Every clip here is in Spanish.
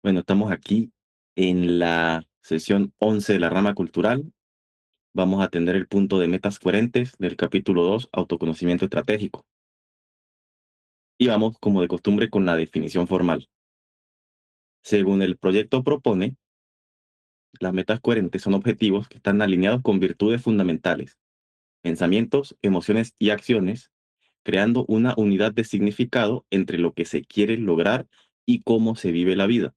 Bueno, estamos aquí en la sesión 11 de la rama cultural. Vamos a atender el punto de metas coherentes del capítulo 2, autoconocimiento estratégico. Y vamos, como de costumbre, con la definición formal. Según el proyecto propone, las metas coherentes son objetivos que están alineados con virtudes fundamentales, pensamientos, emociones y acciones, creando una unidad de significado entre lo que se quiere lograr y cómo se vive la vida.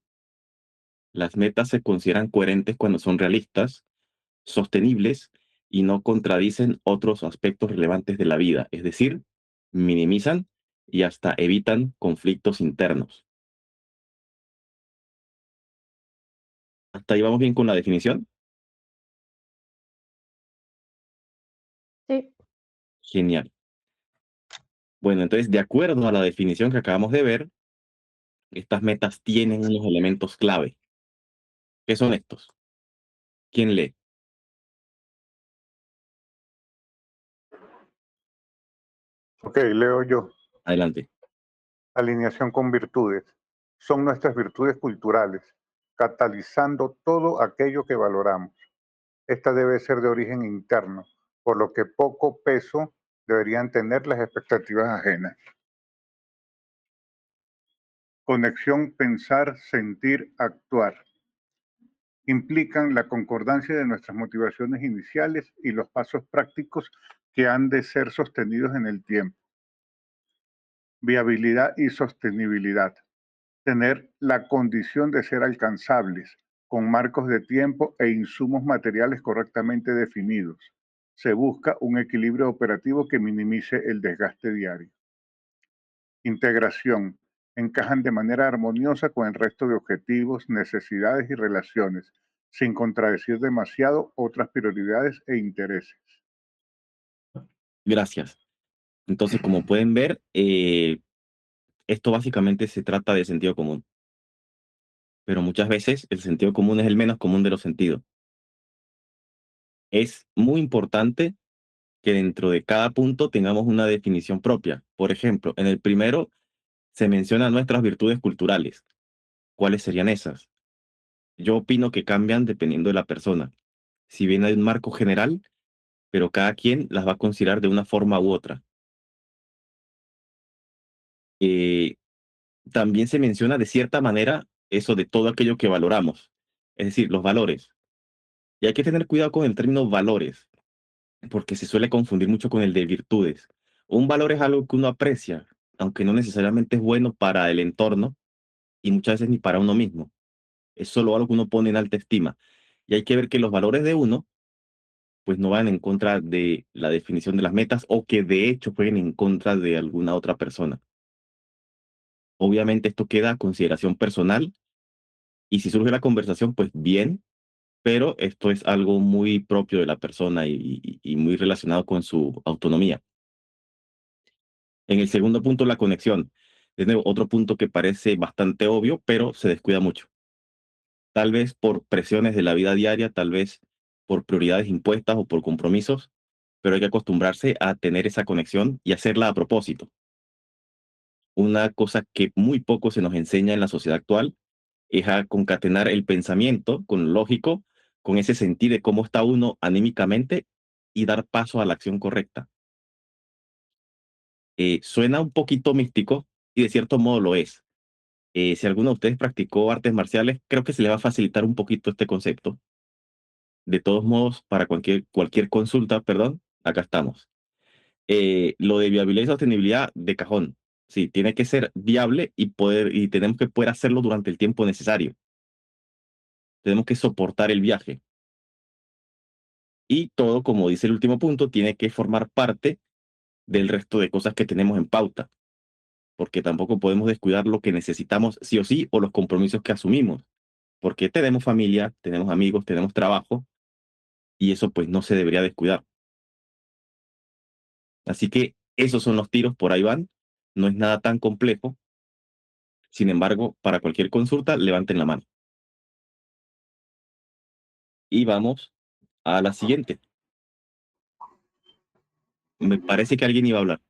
Las metas se consideran coherentes cuando son realistas, sostenibles y no contradicen otros aspectos relevantes de la vida, es decir, minimizan y hasta evitan conflictos internos. Hasta ahí vamos bien con la definición. Sí, Genial. Bueno, entonces, de acuerdo a la definición que acabamos de ver, estas metas tienen unos elementos clave. ¿Qué son estos? ¿Quién lee? Ok, leo yo. Adelante. Alineación con virtudes. Son nuestras virtudes culturales, catalizando todo aquello que valoramos. Esta debe ser de origen interno, por lo que poco peso deberían tener las expectativas ajenas. Conexión, pensar, sentir, actuar. Implican la concordancia de nuestras motivaciones iniciales y los pasos prácticos que han de ser sostenidos en el tiempo. Viabilidad y sostenibilidad. Tener la condición de ser alcanzables, con marcos de tiempo e insumos materiales correctamente definidos. Se busca un equilibrio operativo que minimice el desgaste diario. Integración. Encajan de manera armoniosa con el resto de objetivos, necesidades y relaciones, sin contradecir demasiado otras prioridades e intereses. Gracias. Entonces, como pueden ver, esto básicamente se trata de sentido común, pero muchas veces el sentido común es el menos común de los sentidos. Es muy importante que dentro de cada punto tengamos una definición propia. Por ejemplo, en el primero se mencionan nuestras virtudes culturales. ¿Cuáles serían esas? Yo opino que cambian dependiendo de la persona. Si bien hay un marco general, pero cada quien las va a considerar de una forma u otra. Eh, También se menciona de cierta manera eso de todo aquello que valoramos, es decir, los valores. Y hay que tener cuidado con el término valores, porque se suele confundir mucho con el de virtudes. Un valor es algo que uno aprecia, aunque no necesariamente es bueno para el entorno y muchas veces ni para uno mismo. Es solo algo que uno pone en alta estima. Y hay que ver que los valores de uno, pues no van en contra de la definición de las metas o que de hecho jueguen en contra de alguna otra persona. Obviamente esto queda a consideración personal y si surge la conversación, pues bien, pero esto es algo muy propio de la persona y muy relacionado con su autonomía. En el segundo punto, la conexión. De nuevo, otro punto que parece bastante obvio, pero se descuida mucho. Tal vez por presiones de la vida diaria, tal vez por prioridades impuestas o por compromisos, pero hay que acostumbrarse a tener esa conexión y hacerla a propósito. Una cosa que muy poco se nos enseña en la sociedad actual es a concatenar el pensamiento con lo lógico, con ese sentir de cómo está uno anímicamente y dar paso a la acción correcta. Suena un poquito místico y de cierto modo lo es. Si alguno de ustedes practicó artes marciales, creo que se le va a facilitar un poquito este concepto. De todos modos, para cualquier consulta, perdón, acá estamos. Lo de viabilidad y sostenibilidad de cajón. Sí, tiene que ser viable y tenemos que poder hacerlo durante el tiempo necesario. Tenemos que soportar el viaje. Y todo, como dice el último punto, tiene que formar parte del resto de cosas que tenemos en pauta, porque tampoco podemos descuidar lo que necesitamos sí o sí o los compromisos que asumimos, porque tenemos familia, tenemos amigos, tenemos trabajo y eso pues no se debería descuidar. Así que esos son los tiros, por ahí van. No es nada tan complejo. Sin embargo, para cualquier consulta, levanten la mano. Y vamos a la siguiente. Me parece que alguien iba a hablar.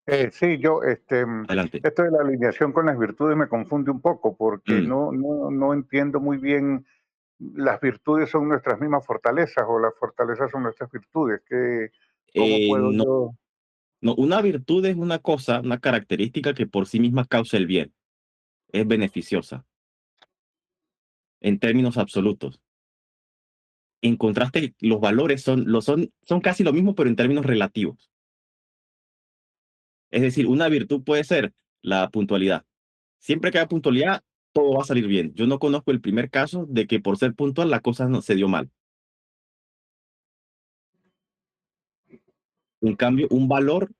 Sí, Adelante. esto de la alineación con las virtudes me confunde un poco porque Mm, no entiendo muy bien, las virtudes son nuestras mismas fortalezas o las fortalezas son nuestras virtudes. ¿Cómo puedo no, yo? no, una virtud es una cosa, una característica que por sí misma causa el bien, es beneficiosa en términos absolutos. En contraste, los valores son casi lo mismo, pero en términos relativos. Es decir, una virtud puede ser la puntualidad. Siempre que haya puntualidad, todo va a salir bien. Yo no conozco el primer caso de que por ser puntual la cosa no se dio mal. En cambio, un valor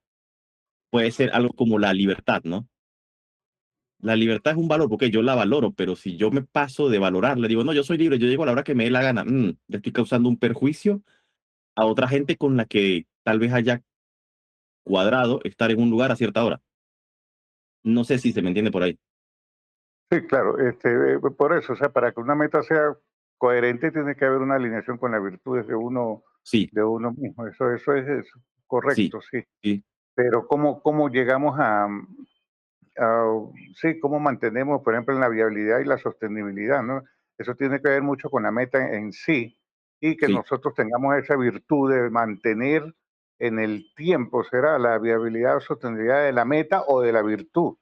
puede ser algo como la libertad, ¿no? La libertad es un valor porque yo la valoro, pero si yo me paso de valorarla, digo, no, yo soy libre, yo llego a la hora que me dé la gana, le estoy causando un perjuicio a otra gente con la que tal vez haya cuadrado estar en un lugar a cierta hora. No sé si se me entiende por ahí. Sí, claro, por eso, o sea, para que una meta sea coherente tiene que haber una alineación con las virtudes Sí, de uno mismo. Eso es sí, correcto, sí. sí, Pero ¿cómo llegamos sí, cómo mantenemos, por ejemplo, en la viabilidad y la sostenibilidad, ¿no? Eso tiene que ver mucho con la meta en sí y que sí, nosotros tengamos esa virtud de mantener en el tiempo, será la viabilidad o sostenibilidad de la meta o de la virtud.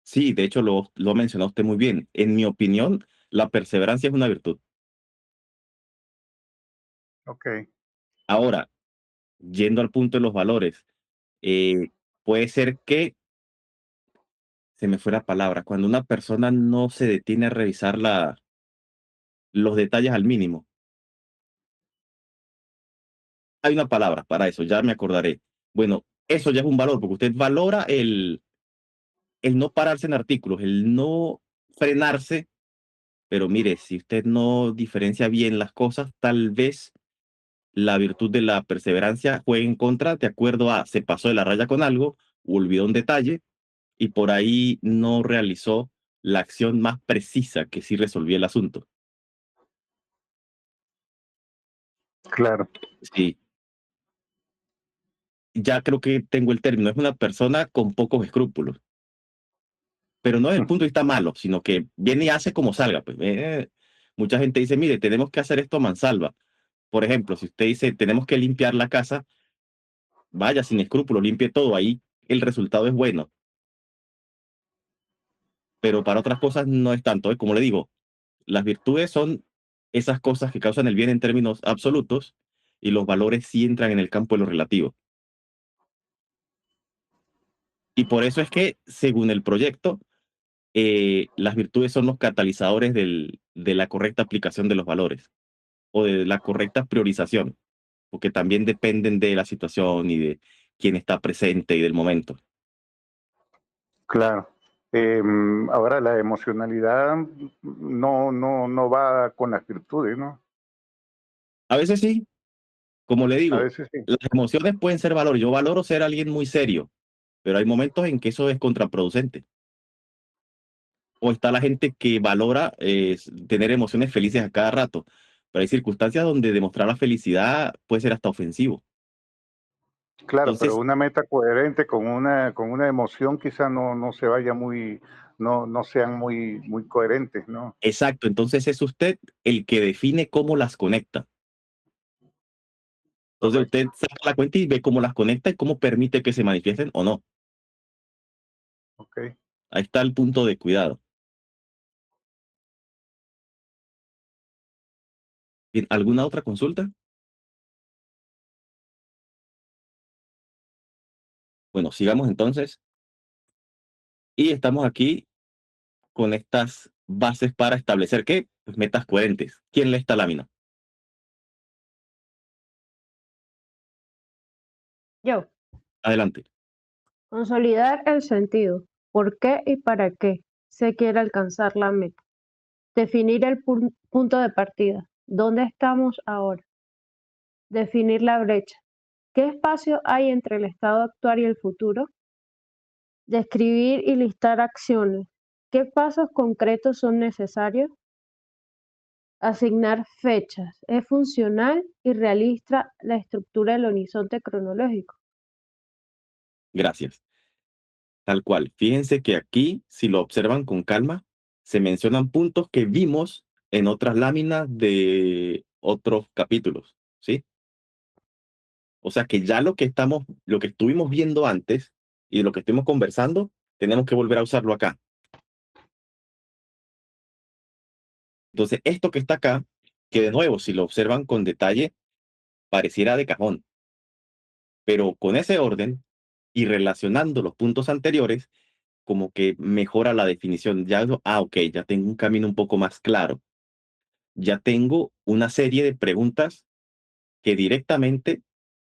sí, de hecho lo mencionó usted muy bien. En mi opinión, la perseverancia es una virtud. Ok, Ahora, yendo al punto de los valores, eh, puede ser que se me fuera palabra, cuando una persona no se detiene a revisar los detalles al mínimo. Hay una palabra para eso, ya me acordaré. Bueno, eso ya es un valor, porque usted valora el no pararse en artículos, el no frenarse, pero mire, si usted no diferencia bien las cosas, tal vez la virtud de la perseverancia juegue en contra de acuerdo a se pasó de la raya con algo, olvidó un detalle y por ahí no realizó la acción más precisa que sí resolvía el asunto. claro. Sí, ya creo que tengo el término, es una persona con pocos escrúpulos, pero no desde el punto de vista malo, sino que viene y hace como salga. Pues, mucha gente dice, mire, tenemos que hacer esto a mansalva. Por ejemplo, si usted dice, tenemos que limpiar la casa, vaya sin escrúpulos, limpie todo, ahí el resultado es bueno, pero para otras cosas no es tanto. Como le digo, las virtudes son esas cosas que causan el bien en términos absolutos y los valores sí entran en el campo de lo relativo. Y por eso es que, según el proyecto, las virtudes son los catalizadores de la correcta aplicación de los valores o de la correcta priorización, porque también dependen de la situación y de quién está presente y del momento. Claro. Ahora la emocionalidad no va con las virtudes, ¿no? A veces sí, como le A digo, veces sí. las emociones pueden ser valor. Yo valoro ser alguien muy serio, pero hay momentos en que eso es contraproducente. O está la gente que valora tener emociones felices a cada rato, pero hay circunstancias donde demostrar la felicidad puede ser hasta ofensivo. Claro, pero Entonces, una meta coherente con una emoción quizá no se vaya muy, no sean muy coherentes, ¿no? exacto, entonces es usted el que define cómo las conecta. Entonces Correcto. usted saca la cuenta y ve cómo las conecta y cómo permite que se manifiesten o no. Ok. Ahí está el punto de cuidado. Bien, ¿alguna otra consulta? Bueno, sigamos entonces. Y estamos aquí con estas bases para establecer qué? Pues metas coherentes. ¿Quién lee esta lámina? Yo, Adelante. consolidar el sentido. ¿Por qué y para qué se quiere alcanzar la meta? Definir el punto de partida. ¿Dónde estamos ahora? Definir la brecha. ¿Qué espacio hay entre el estado actual y el futuro? Describir y listar acciones. ¿Qué pasos concretos son necesarios? Asignar fechas. ¿Es funcional y realista la estructura del horizonte cronológico? Gracias. Tal cual. Fíjense que aquí, si lo observan con calma, se mencionan puntos que vimos en otras láminas de otros capítulos, ¿sí? O sea que ya lo que estuvimos viendo antes y lo que estuvimos conversando, tenemos que volver a usarlo acá. Entonces, esto que está acá, que de nuevo, si lo observan con detalle, pareciera de cajón, pero con ese orden y relacionando los puntos anteriores, como que mejora la definición. Ok, ya tengo un camino un poco más claro. Ya tengo una serie de preguntas que directamente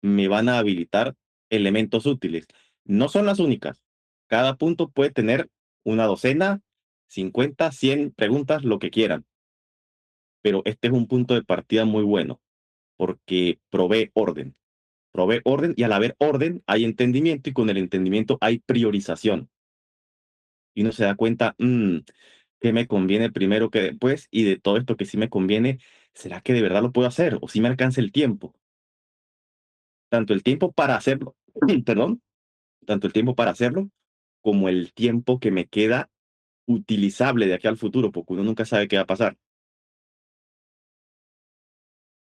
me van a habilitar elementos útiles. No son las únicas. Cada punto puede tener una docena, 50, 100 preguntas, lo que quieran. Pero este es un punto de partida muy bueno porque provee orden. Provee orden y al haber orden hay entendimiento y con el entendimiento hay priorización. Y uno se da cuenta, qué me conviene primero que después y de todo esto que sí me conviene, ¿será que de verdad lo puedo hacer o si me alcanza el tiempo? Tanto el tiempo para hacerlo, perdón, tanto el tiempo para hacerlo como el tiempo que me queda utilizable de aquí al futuro, porque uno nunca sabe qué va a pasar.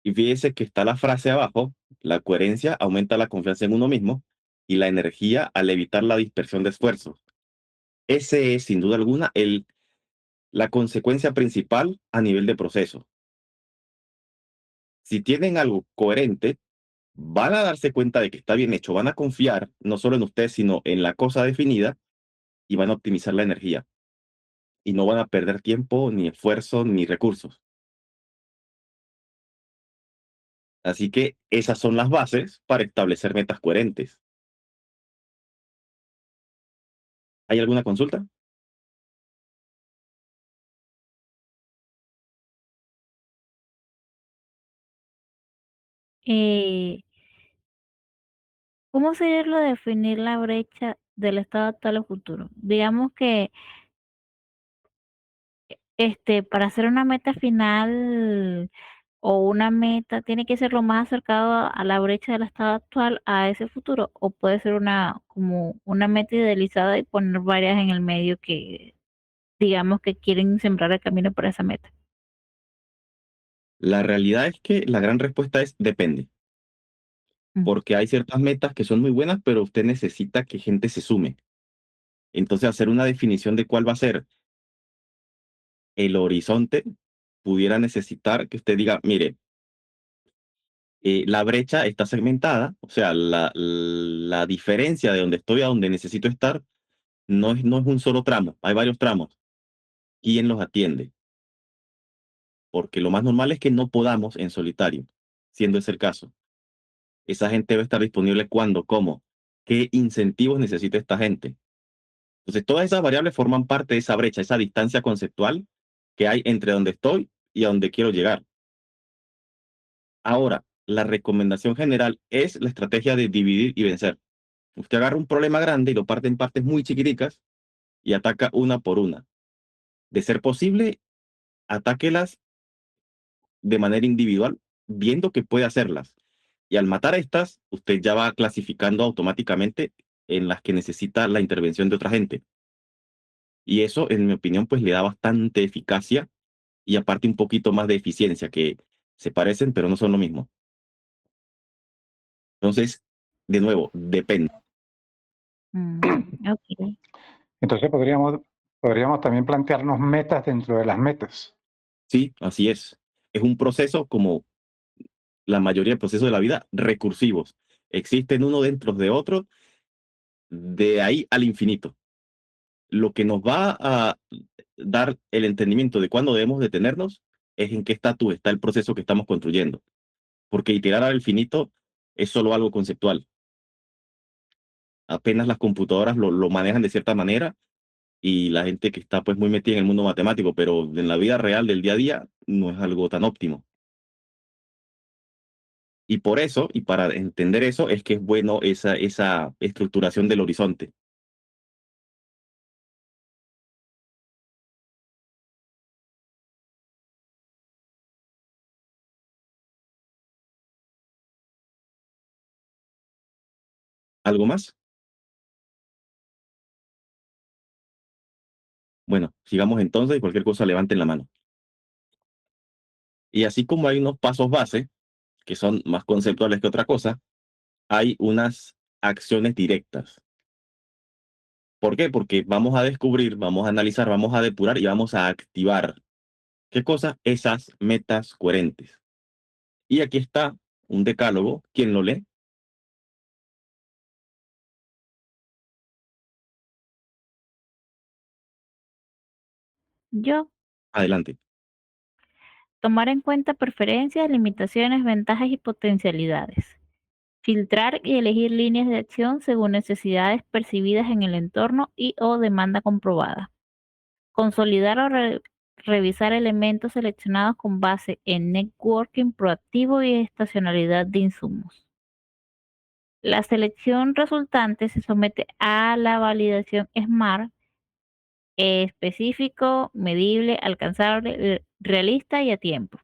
Y fíjese que está la frase abajo, la coherencia aumenta la confianza en uno mismo y la energía al evitar la dispersión de esfuerzos. Ese es, sin duda alguna, la consecuencia principal a nivel de proceso. Si tienen algo coherente, van a darse cuenta de que está bien hecho, van a confiar no solo en usted, sino en la cosa definida y van a optimizar la energía y no van a perder tiempo, ni esfuerzo, ni recursos. Así que esas son las bases para establecer metas coherentes. ¿Hay alguna consulta? Eh, ¿Cómo sería lo de definir la brecha del estado actual al futuro? Digamos que para hacer una meta final o una meta tiene que ser lo más acercado a la brecha del estado actual a ese futuro, o puede ser una como una meta idealizada y poner varias en el medio que digamos que quieren sembrar el camino para esa meta. La realidad es que la gran respuesta es depende, Mm. porque hay ciertas metas que son muy buenas, pero usted necesita que gente se sume. Entonces, hacer una definición de cuál va a ser el horizonte pudiera necesitar que usted diga, mire, la brecha está segmentada, o sea, la diferencia de donde estoy a donde necesito estar no es un solo tramo, hay varios tramos. ¿Quién los atiende? Porque lo más normal es que no podamos en solitario, siendo ese el caso. Esa gente debe estar disponible cuándo, cómo, qué incentivos necesita esta gente. Entonces, todas esas variables forman parte de esa brecha, esa distancia conceptual que hay entre donde estoy y a donde quiero llegar. Ahora, la recomendación general es la estrategia de dividir y vencer. Usted agarra un problema grande y lo parte en partes muy chiquiticas y ataca una por una. De ser posible, atáquelas de manera individual, viendo que puede hacerlas. Y al matar a estas, usted ya va clasificando automáticamente en las que necesita la intervención de otra gente. Y eso, en mi opinión, pues le da bastante eficacia y aparte un poquito más de eficiencia, que se parecen, pero no son lo mismo. Entonces, de nuevo, depende. Ok. Entonces podríamos también plantearnos metas dentro de las metas. Sí, así es. Es un proceso como la mayoría de procesos de la vida, recursivos. Existen uno dentro de otro, de ahí al infinito. Lo que nos va a dar el entendimiento de cuándo debemos detenernos es en qué estatus está el proceso que estamos construyendo. Porque iterar al infinito es solo algo conceptual. Apenas las computadoras lo manejan de cierta manera y la gente que está pues muy metida en el mundo matemático, pero en la vida real del día a día no es algo tan óptimo. Y por eso, y para entender eso, es que es bueno esa estructuración del horizonte. ¿Algo más? Bueno, sigamos entonces y cualquier cosa levanten la mano. Y así como hay unos pasos base, que son más conceptuales que otra cosa, hay unas acciones directas. ¿Por qué? Porque vamos a descubrir, vamos a analizar, vamos a depurar y vamos a activar. ¿Qué cosa? Esas metas coherentes. Y aquí está un decálogo. ¿Quién lo lee? Yo, Adelante. tomar en cuenta preferencias, limitaciones, ventajas y potencialidades. Filtrar y elegir líneas de acción según necesidades percibidas en el entorno y o demanda comprobada. Consolidar o revisar elementos seleccionados con base en networking proactivo y estacionalidad de insumos. La selección resultante se somete a la validación SMART, específico, medible, alcanzable, realista y a tiempo.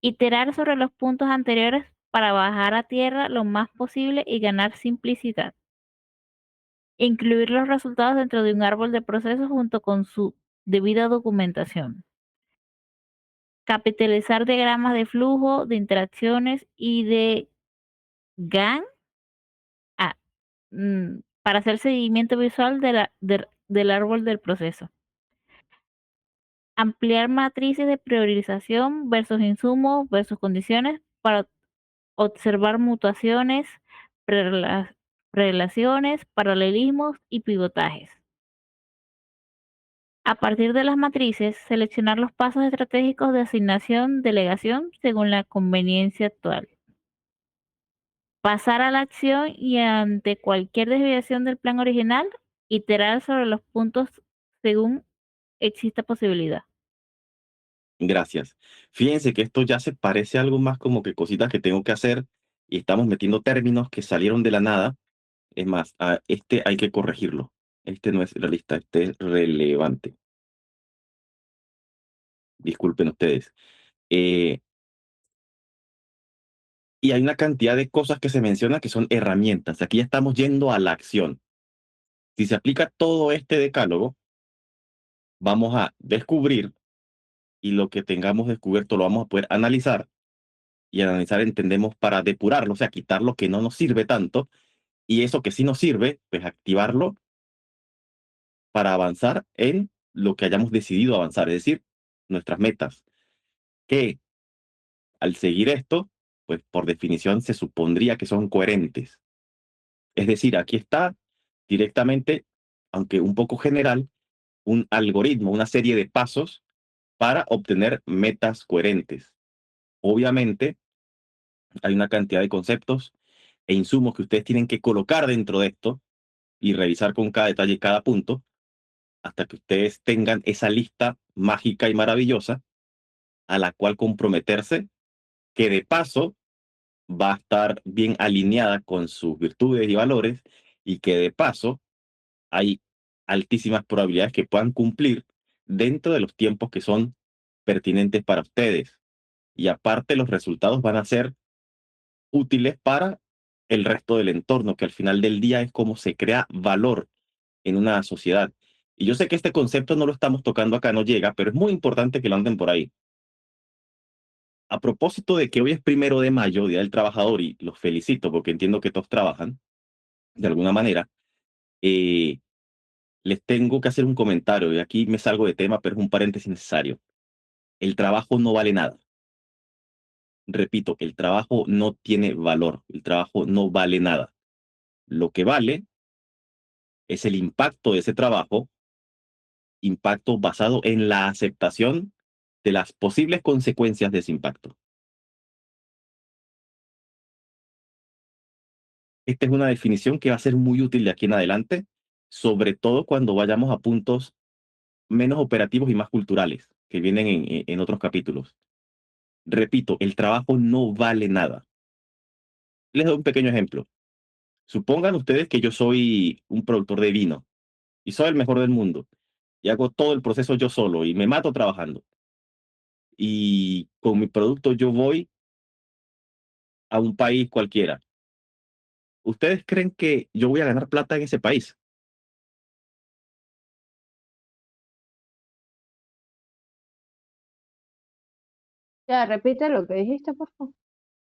Iterar sobre los puntos anteriores para bajar a tierra lo más posible y ganar simplicidad. Incluir los resultados dentro de un árbol de procesos junto con su debida documentación. Capitalizar diagramas de flujo, de interacciones y de GAN ah, para hacer seguimiento visual del árbol del proceso. Ampliar matrices de priorización versus insumos versus condiciones para observar mutuaciones, prelaciones, paralelismos y pivotajes. A partir de las matrices, seleccionar los pasos estratégicos de asignación, delegación según la conveniencia actual. Pasar a la acción y ante cualquier desviación del plan original, iterar sobre los puntos según exista posibilidad. Gracias. Fíjense que esto ya se parece a algo más como que cositas que tengo que hacer y estamos metiendo términos que salieron de la nada. Es más, este hay que corregirlo. Este no es realista, este es relevante. Disculpen ustedes. Eh, y hay una cantidad de cosas que se menciona que son herramientas. Aquí ya estamos yendo a la acción. Si se aplica todo este decálogo, vamos a descubrir y lo que tengamos descubierto lo vamos a poder analizar y analizar entendemos para depurarlo, o sea, quitar lo que no nos sirve tanto y eso que sí nos sirve, pues activarlo para avanzar en lo que hayamos decidido avanzar, es decir, nuestras metas, que al seguir esto, pues por definición se supondría que son coherentes. Es decir, aquí está directamente, aunque un poco general, un algoritmo, una serie de pasos para obtener metas coherentes. Obviamente, hay una cantidad de conceptos e insumos que ustedes tienen que colocar dentro de esto y revisar con cada detalle cada punto hasta que ustedes tengan esa lista mágica y maravillosa a la cual comprometerse, que de paso va a estar bien alineada con sus virtudes y valores y que de paso hay altísimas probabilidades que puedan cumplir dentro de los tiempos que son pertinentes para ustedes. Y aparte los resultados van a ser útiles para el resto del entorno, que al final del día es como se crea valor en una sociedad. Y yo sé que este concepto no lo estamos tocando acá, no llega, pero es muy importante que lo anden por ahí. A propósito de que hoy es 1 de mayo, Día del Trabajador, y los felicito porque entiendo que todos trabajan de alguna manera, eh, les tengo que hacer un comentario, y aquí me salgo de tema, pero es un paréntesis necesario. El trabajo no vale nada. Repito, el trabajo no tiene valor, el trabajo no vale nada. Lo que vale es el impacto de ese trabajo, impacto basado en la aceptación de las posibles consecuencias de ese impacto. Esta es una definición que va a ser muy útil de aquí en adelante, sobre todo cuando vayamos a puntos menos operativos y más culturales, que vienen en otros capítulos. Repito, el trabajo no vale nada. Les doy un pequeño ejemplo. Supongan ustedes que yo soy un productor de vino y soy el mejor del mundo y hago todo el proceso yo solo y me mato trabajando. Y con mi producto yo voy a un país cualquiera. ¿Ustedes creen que yo voy a ganar plata en ese país? Ya, repite lo que dijiste, por favor.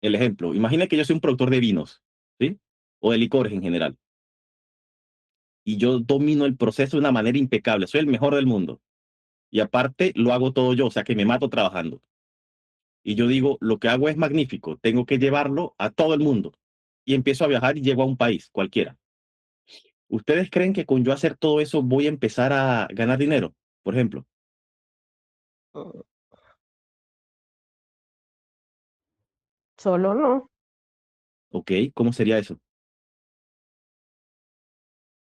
El ejemplo, imagina que yo soy un productor de vinos, ¿sí? O de licores en general. Y yo domino el proceso de una manera impecable. Soy el mejor del mundo. Y aparte lo hago todo yo, o sea que me mato trabajando. Y yo digo, lo que hago es magnífico, tengo que llevarlo a todo el mundo. Y empiezo a viajar y llego a un país, cualquiera. ¿Ustedes creen que con yo hacer todo eso voy a empezar a ganar dinero? Por ejemplo, Solo no. ¿ok? ¿Cómo sería eso?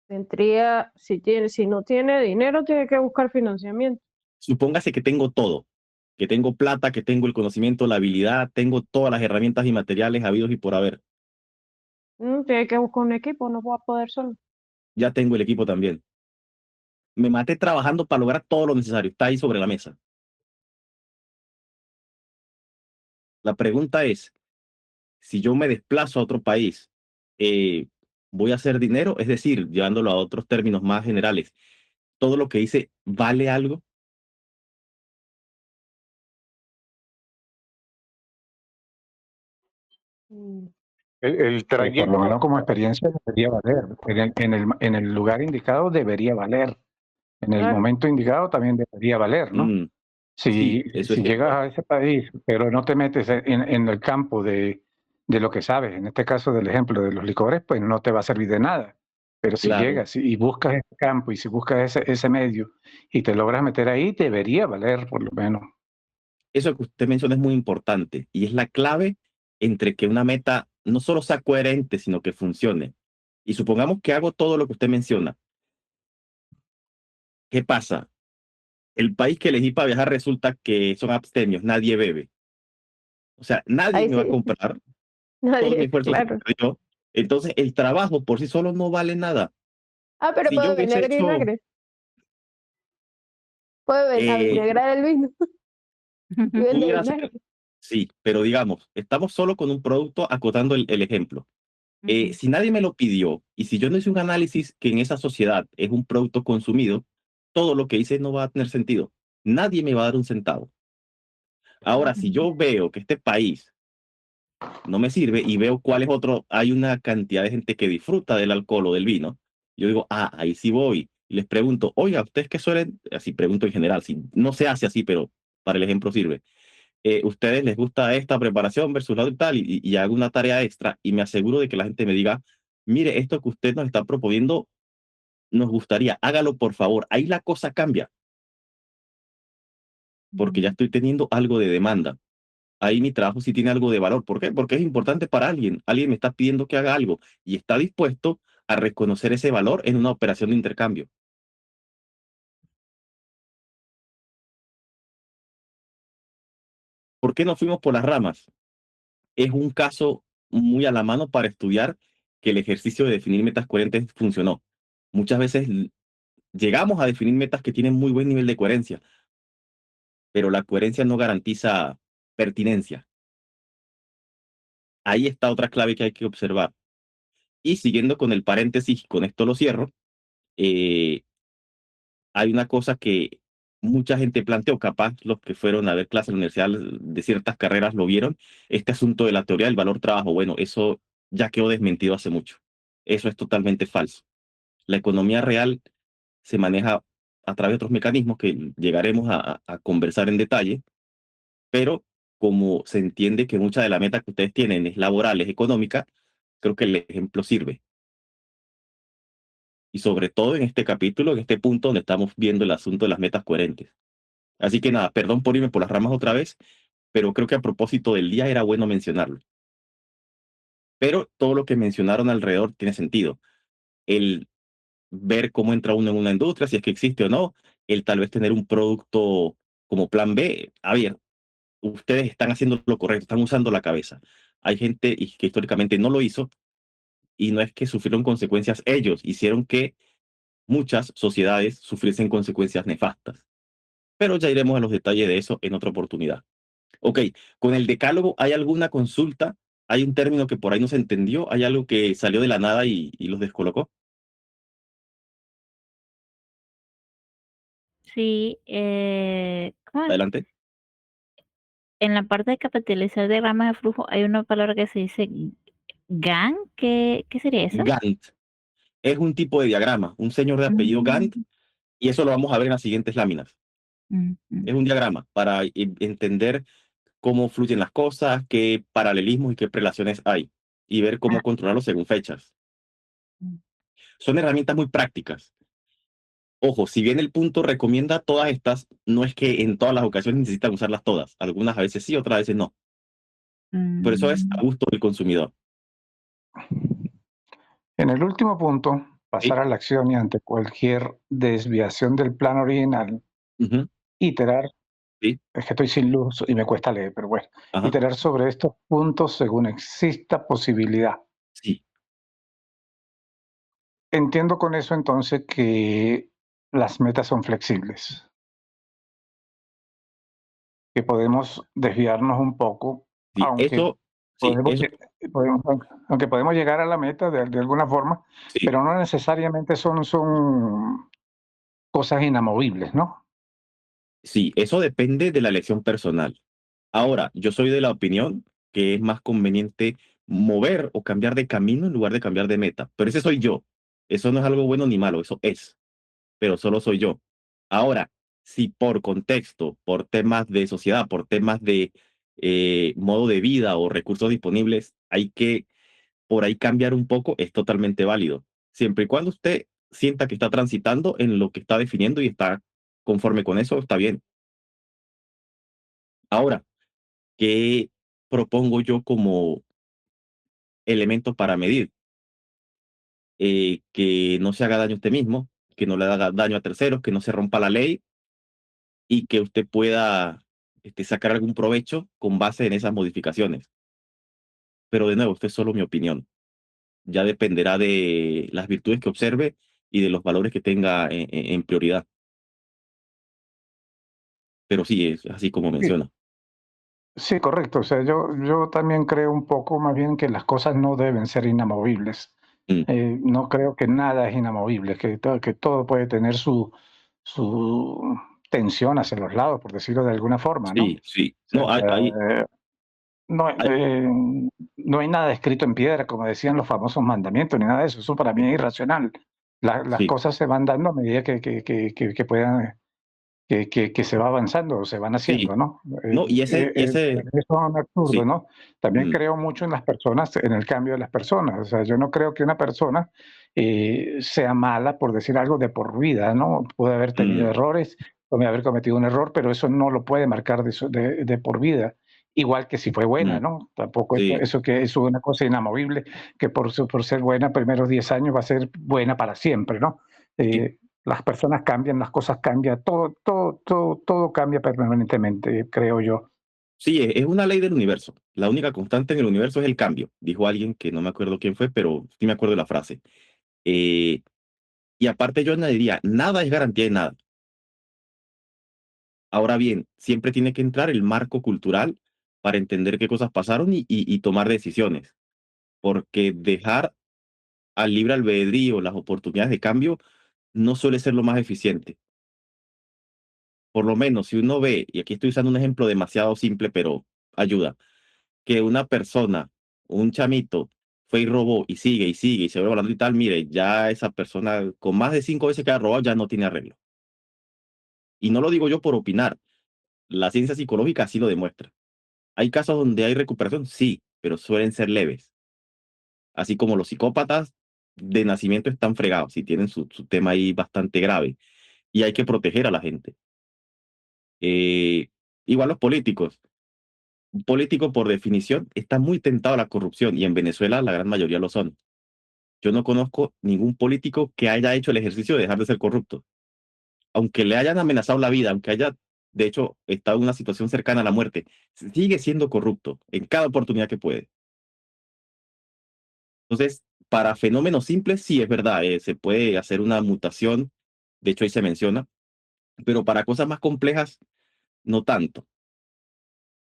Tendría, si no tiene dinero, tiene que buscar financiamiento. Supóngase que tengo todo, que tengo plata, que tengo el conocimiento, la habilidad, tengo todas las herramientas y materiales habidos y por haber. Tiene que buscar un equipo, no va a poder solo. Ya tengo el equipo también. Me maté trabajando para lograr todo lo necesario. Está ahí sobre la mesa. La pregunta es, si yo me desplazo a otro país, eh, ¿voy a hacer dinero? Es decir, llevándolo a otros términos más generales, ¿todo lo que hice vale algo? Mm, El Pues por lo trayecto, menos como experiencia debería valer. En el lugar indicado debería valer. En el claro. momento indicado también debería valer, ¿no? Mm, sí, Si, eso es si llegas cierto. a ese país, pero no te metes en el campo de lo que sabes, en este caso del ejemplo de los licores, pues no te va a servir de nada. Pero si Claro. llegas y buscas ese campo y si buscas ese medio y te logras meter ahí, debería valer por lo menos. Eso que usted menciona es muy importante y es la clave entre que una meta no solo sea coherente, sino que funcione. Y supongamos que hago todo lo que usted menciona. ¿Qué pasa? El país que elegí para viajar resulta que son abstemios, nadie bebe. O sea, nadie Ahí me va a sí, comprar, todo mi nadie, esfuerzo se claro. perdió. Entonces, el trabajo por sí solo no vale nada. Ah, pero Si yo puede hubiese vinagre y hecho, vinagre. Puede eh, avinagrar el vino y vende pudiera ser, vinagre. sí, pero digamos, estamos solo con un producto acotando el ejemplo. Ujú. Si nadie me lo pidió y si yo no hice un análisis que en esa sociedad es un producto consumido, todo lo que hice no va a tener sentido. Nadie me va a dar un centavo. Ahora, si Ujú. yo veo que este país no me sirve y veo cuál es otro, hay una cantidad de gente que disfruta del alcohol o del vino, yo digo, ah, ahí sí voy. Y les pregunto, oiga, ¿ustedes qué suelen? Así pregunto en general, si no se hace así, pero para el ejemplo sirve. ¿Ustedes les gusta esta preparación versus la otra y tal? Y hago una tarea extra y me aseguro de que la gente me diga, mire, esto que usted nos está proponiendo nos gustaría, hágalo por favor. Ahí la cosa cambia, porque ya Mm. estoy teniendo algo de demanda. Ahí mi trabajo sí tiene algo de valor. ¿Por qué? Porque es importante para alguien. Alguien me está pidiendo que haga algo y está dispuesto a reconocer ese valor en una operación de intercambio. ¿Por qué nos fuimos por las ramas? Es un caso muy a la mano para estudiar que el ejercicio de definir metas coherentes funcionó. Muchas veces llegamos a definir metas que tienen muy buen nivel de coherencia, pero la coherencia no garantiza pertinencia. Ahí está otra clave que hay que observar. Y siguiendo con el paréntesis, con esto lo cierro, eh, hay una cosa que mucha gente planteó, capaz los que fueron a ver clases en la universidad de ciertas carreras lo vieron, este asunto de la teoría del valor trabajo. Bueno, eso ya quedó desmentido hace mucho. Eso es totalmente falso. La economía real se maneja a través de otros mecanismos que llegaremos a conversar en detalle, pero como se entiende que mucha de la meta que ustedes tienen es laboral, es económica, creo que el ejemplo sirve. Y sobre todo en este capítulo, en este punto donde estamos viendo el asunto de las metas coherentes. Así que nada, perdón por irme por las ramas otra vez, pero creo que a propósito del día era bueno mencionarlo. Pero todo lo que mencionaron alrededor tiene sentido. El ver cómo entra uno en una industria, si es que existe o no, el tal vez tener un producto como plan B. A ver, ustedes están haciendo lo correcto, están usando la cabeza. Hay gente que históricamente no lo hizo y no es que sufrieron consecuencias ellos, hicieron que muchas sociedades sufriesen consecuencias nefastas. Pero ya iremos a los detalles de eso en otra oportunidad. Ok, con el decálogo, ¿hay alguna consulta? ¿Hay un término que por ahí no se entendió? ¿Hay algo que salió de la nada y los descolocó? Sí, ¿cómo es? Adelante. en la parte de capitalizar diagramas de flujo hay una palabra que se dice GAN. ¿Qué sería eso? Gantt es un tipo de diagrama, un señor de apellido Gantt, y eso lo vamos a ver en las siguientes láminas. Es un diagrama para entender cómo fluyen las cosas, qué paralelismos y qué relaciones hay, y ver cómo controlarlo según fechas. Son herramientas muy prácticas. Ojo, si bien el punto recomienda todas estas, no es que en todas las ocasiones necesitan usarlas todas. Algunas a veces sí, otras veces no. Por eso es a gusto del consumidor. En el último punto, pasar ¿Sí? a la acción y ante cualquier desviación del plan original, Ujú, iterar, sí, es que estoy sin luz y me cuesta leer, pero bueno, ajá, iterar sobre estos puntos según exista posibilidad. sí, Entiendo con eso entonces que las metas son flexibles, que podemos desviarnos un poco, sí. aunque Sí, podemos, podemos- aunque podemos llegar a la meta de alguna forma, sí, pero no necesariamente son cosas inamovibles, ¿no? sí, eso depende de la elección personal. Ahora, yo soy de la opinión que es más conveniente mover o cambiar de camino en lugar de cambiar de meta. Pero ese soy yo. Eso no es algo bueno ni malo, eso es. Pero solo soy yo. Ahora, si por contexto, por temas de sociedad, por temas de modo de vida o recursos disponibles, hay que por ahí cambiar un poco, es totalmente válido. Siempre y cuando usted sienta que está transitando en lo que está definiendo y está conforme con eso, está bien. Ahora, ¿qué propongo yo como elementos para medir? Que no se haga daño a usted mismo, que no le haga daño a terceros, que no se rompa la ley y que usted pueda sacar algún provecho con base en esas modificaciones. Pero de nuevo, esto es solo mi opinión. Ya dependerá de las virtudes que observe y de los valores que tenga en prioridad. Pero sí, es así como Sí, menciona. sí, correcto. O sea, yo también creo un poco más bien que las cosas no deben ser inamovibles. Mm, No creo que nada es inamovible, que todo puede tener su tensión hacia los lados, por decirlo de alguna forma, ¿no? sí, O sí. sea, No, no, hay, no hay nada escrito en piedra, como decían los famosos mandamientos, ni nada de eso. Eso para mí es irracional. Las sí. cosas se van dando a medida que puedan, que se va avanzando o se van haciendo, Sí, ¿no? no, y ese, Eso es un absurdo, sí, ¿no? También mm, creo mucho en las personas, en el cambio de las personas. O sea, yo no creo que una persona sea mala por decir algo de por vida, ¿no? Puede haber tenido mm, errores, puede haber cometido un error, pero eso no lo puede marcar de por vida. Igual que si fue buena, mm, ¿no? Tampoco sí, eso que es una cosa inamovible, que por ser buena primeros 10 años va a ser buena para siempre, ¿no? sí, Las personas cambian, las cosas cambian, todo cambia permanentemente, creo yo. sí, es una ley del universo. La única constante en el universo es el cambio, dijo alguien que no me acuerdo quién fue, pero sí me acuerdo de la frase. Eh, y aparte yo añadiría, nada es garantía de nada. Ahora bien, siempre tiene que entrar el marco cultural para entender qué cosas pasaron y tomar decisiones, porque dejar al libre albedrío las oportunidades de cambio no suele ser lo más eficiente. Por lo menos si uno ve, y aquí estoy usando un ejemplo demasiado simple, pero ayuda, que una persona, un chamito, fue y robó y sigue y se vuelve hablando y tal, mire, ya esa persona con más de 5 veces que ha robado ya no tiene arreglo. Y no lo digo yo por opinar, la ciencia psicológica así lo demuestra. ¿Hay casos donde hay recuperación? Sí, pero suelen ser leves. Así como los psicópatas de nacimiento están fregados y tienen su tema ahí bastante grave. Y hay que proteger a la gente. Eh, igual los políticos. Un político, por definición, está muy tentado a la corrupción y en Venezuela la gran mayoría lo son. Yo no conozco ningún político que haya hecho el ejercicio de dejar de ser corrupto. Aunque le hayan amenazado la vida, aunque haya, de hecho, estado en una situación cercana a la muerte, sigue siendo corrupto en cada oportunidad que puede. Entonces, para fenómenos simples, sí es verdad, se puede hacer una mutación, de hecho ahí se menciona, pero para cosas más complejas, no tanto.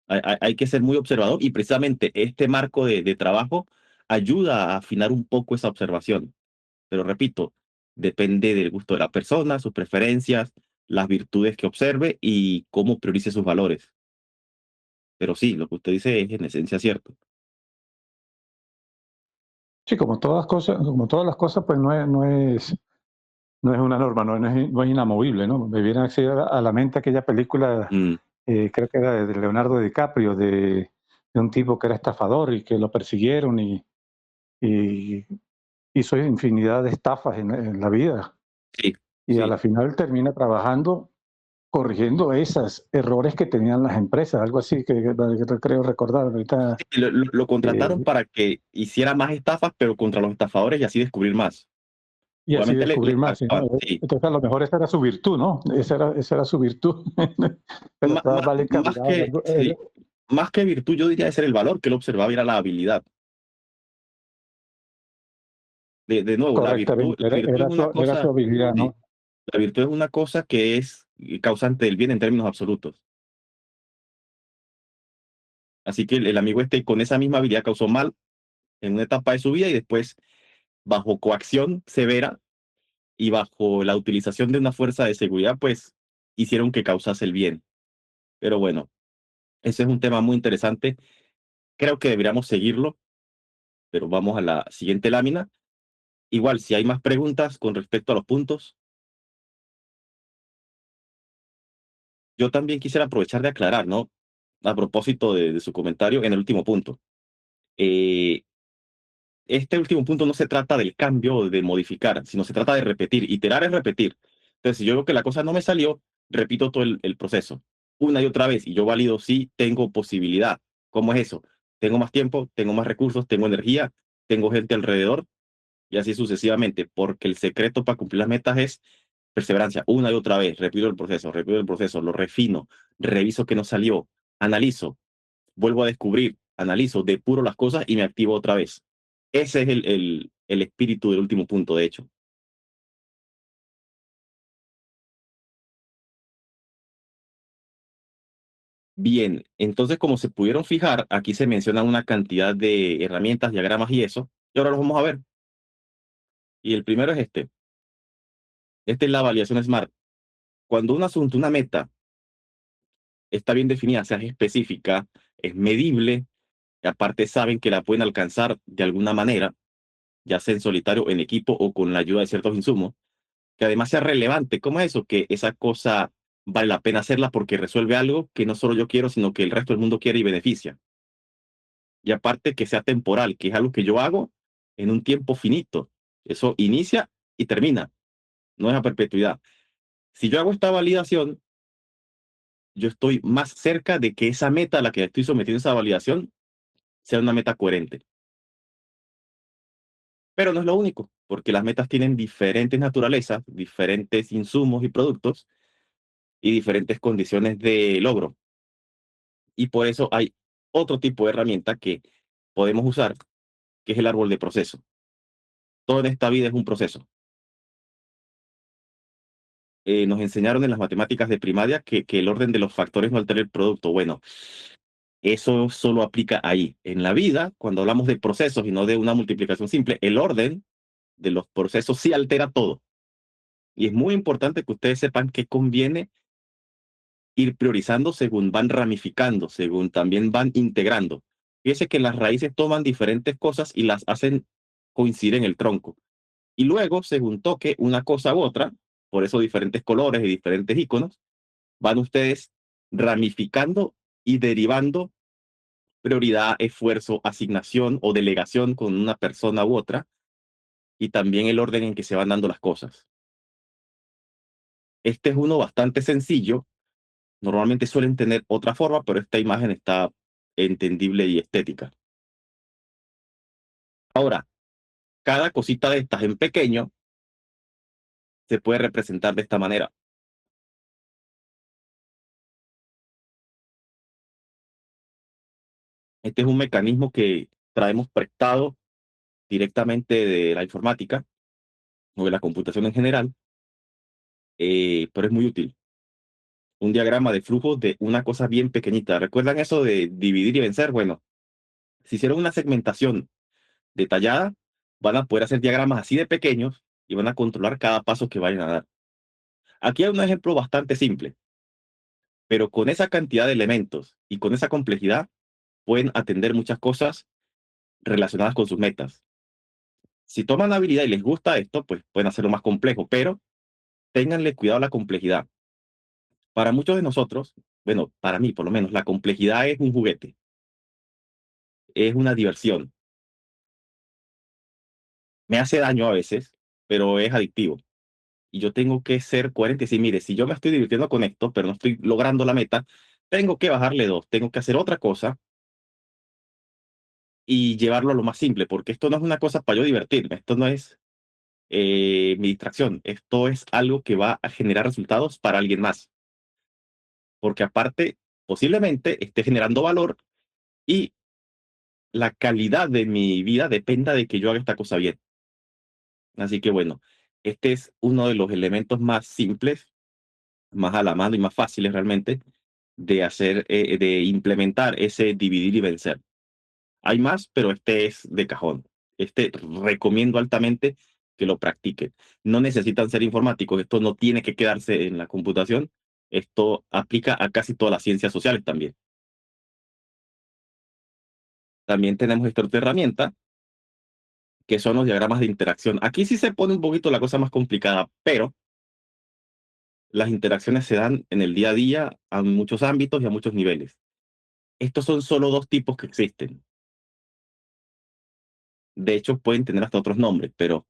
Hay que ser muy observador y precisamente este marco de trabajo ayuda a afinar un poco esa observación. Pero repito, depende del gusto de la persona, sus preferencias, las virtudes que observe y cómo priorice sus valores. Pero sí, lo que usted dice es en esencia cierto. Sí, como todas las cosas, pues no es una norma, no es inamovible, ¿no? Me viene así a la mente aquella película, Mm, creo que era de Leonardo DiCaprio, de un tipo que era estafador y que lo persiguieron y hizo infinidad de estafas en la vida. sí, Y a sí. la final termina trabajando corrigiendo esos errores que tenían las empresas, algo así que creo recordar ahorita. Sí, lo contrataron eh, para que hiciera más estafas, pero contra los estafadores y así descubrir más. y así Obviamente le descubrir más, ¿sí, no? pagaban, sí. Entonces a lo mejor esa era su virtud, ¿no? Esa era su virtud, pero Ma- estaba ma- mal más encaminado. que, sí, más que virtud, yo diría de ser el valor que él observaba era la habilidad. De nuevo, Correctamente, la virtud es una era su cosa, habilidad, sí, ¿no? la virtud es una cosa que es causante del bien en términos absolutos. Así que el amigo este con esa misma habilidad causó mal en una etapa de su vida y después, bajo coacción severa y bajo la utilización de una fuerza de seguridad, pues hicieron que causase el bien. Pero bueno, ese es un tema muy interesante. Creo que deberíamos seguirlo, pero vamos a la siguiente lámina. Igual, si hay más preguntas con respecto a los puntos, yo también quisiera aprovechar de aclarar, ¿no? A propósito de su comentario en el último punto. Eh, este último punto no se trata del cambio o de modificar, sino se trata de repetir. Iterar es repetir. Entonces, si yo veo que la cosa no me salió, repito todo el proceso una y otra vez y yo valido si tengo posibilidad. ¿Cómo es eso? Tengo más tiempo, tengo más recursos, tengo energía, tengo gente alrededor y así sucesivamente, porque el secreto para cumplir las metas es perseverancia, una y otra vez, repito el proceso, lo refino, reviso que no salió, analizo, vuelvo a descubrir, analizo, depuro las cosas y me activo otra vez. Ese es el espíritu del último punto, de hecho. Bien, entonces como se pudieron fijar, aquí se menciona una cantidad de herramientas, diagramas y eso, y ahora los vamos a ver. Y el primero es este. Esta es la evaluación SMART. Cuando un asunto, una meta, está bien definida, sea, es específica, es medible, y aparte saben que la pueden alcanzar de alguna manera, ya sea en solitario, en equipo o con la ayuda de ciertos insumos, que además sea relevante. ¿Cómo es eso? Que esa cosa vale la pena hacerla porque resuelve algo que no solo yo quiero, sino que el resto del mundo quiere y beneficia. Y aparte que sea temporal, que es algo que yo hago en un tiempo finito. Eso inicia y termina, no es a perpetuidad. Si yo hago esta validación, yo estoy más cerca de que esa meta a la que estoy sometiendo esa validación sea una meta coherente. Pero no es lo único, porque las metas tienen diferentes naturalezas, diferentes insumos y productos y diferentes condiciones de logro. Y por eso hay otro tipo de herramienta que podemos usar, que es el árbol de proceso. Todo en esta vida es un proceso. Nos enseñaron en las matemáticas de primaria que el orden de los factores no altera el producto. Bueno, eso solo aplica ahí. En la vida, cuando hablamos de procesos y no de una multiplicación simple, el orden de los procesos sí altera todo. Y es muy importante que ustedes sepan que conviene ir priorizando según van ramificando, según también van integrando. Fíjese que las raíces toman diferentes cosas y las hacen coincidir en el tronco. Y luego, según toque una cosa u otra, por eso diferentes colores y diferentes iconos, van ustedes ramificando y derivando prioridad, esfuerzo, asignación o delegación con una persona u otra, y también el orden en que se van dando las cosas. Este es uno bastante sencillo. Normalmente suelen tener otra forma, pero esta imagen está entendible y estética. Ahora, cada cosita de estas en pequeño se puede representar de esta manera. Este es un mecanismo que traemos prestado directamente de la informática o de la computación en general, pero es muy útil. Un diagrama de flujos de una cosa bien pequeñita. ¿Recuerdan eso de dividir y vencer? Bueno, si hicieron una segmentación detallada, van a poder hacer diagramas así de pequeños y van a controlar cada paso que vayan a dar. Aquí hay un ejemplo bastante simple. pero con esa cantidad de elementos y con esa complejidad pueden atender muchas cosas relacionadas con sus metas. Si toman habilidad y les gusta esto, pues pueden hacerlo más complejo, pero ténganle cuidado a la complejidad. Para muchos de nosotros, bueno, para mí por lo menos, la complejidad es un juguete, es una diversión. Me hace daño a veces, pero es adictivo. Y yo tengo que ser coherente y decir, mire, si yo me estoy divirtiendo con esto, pero no estoy logrando la meta, tengo que bajarle dos, tengo que hacer otra cosa y llevarlo a lo más simple, porque esto no es una cosa para yo divertirme, esto no es mi distracción, esto es algo que va a generar resultados para alguien más, porque aparte, posiblemente esté generando valor y la calidad de mi vida dependa de que yo haga esta cosa bien. Así que bueno, este es uno de los elementos más simples, más a la mano y más fáciles realmente de hacer, de implementar ese dividir y vencer. Hay más, pero este es de cajón. Este recomiendo altamente que lo practiquen. No necesitan ser informáticos, esto no tiene que quedarse en la computación, esto aplica a casi todas las ciencias sociales también. También tenemos esta otra herramienta, que son los diagramas de interacción. Aquí sí se pone un poquito la cosa más complicada, pero las interacciones se dan en el día a día a muchos ámbitos y a muchos niveles. Estos son solo dos tipos que existen. De hecho, pueden tener hasta otros nombres, pero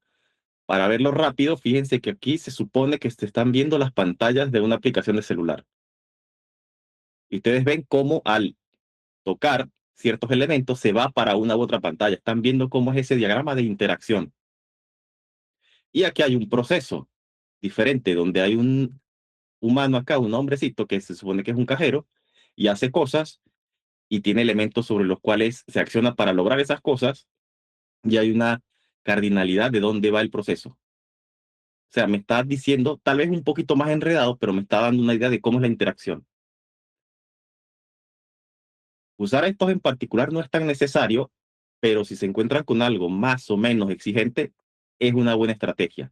para verlo rápido, fíjense que aquí se supone que se están viendo las pantallas de una aplicación de celular. Y ustedes ven cómo al tocar ciertos elementos se va para una u otra pantalla. Están viendo cómo es ese diagrama de interacción. Y aquí hay un proceso diferente, donde hay un humano acá, un hombrecito que se supone que es un cajero y hace cosas y tiene elementos sobre los cuales se acciona para lograr esas cosas y hay una cardinalidad de dónde va el proceso. O sea, me está diciendo, tal vez un poquito más enredado, pero me está dando una idea de cómo es la interacción. Usar estos en particular no es tan necesario, pero si se encuentran con algo más o menos exigente, es una buena estrategia.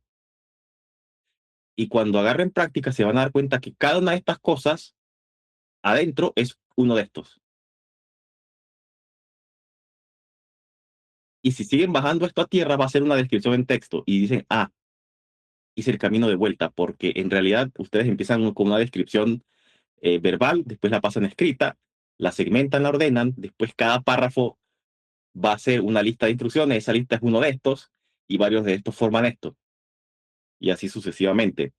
Y cuando agarren práctica, se van a dar cuenta que cada una de estas cosas adentro es uno de estos. Y si siguen bajando esto a tierra, va a ser una descripción en texto y dicen, ah, hice el camino de vuelta, porque en realidad ustedes empiezan con una descripción verbal, después la pasan escrita, la segmentan, la ordenan, después cada párrafo va a ser una lista de instrucciones, esa lista es uno de estos y varios de estos forman esto, y así sucesivamente.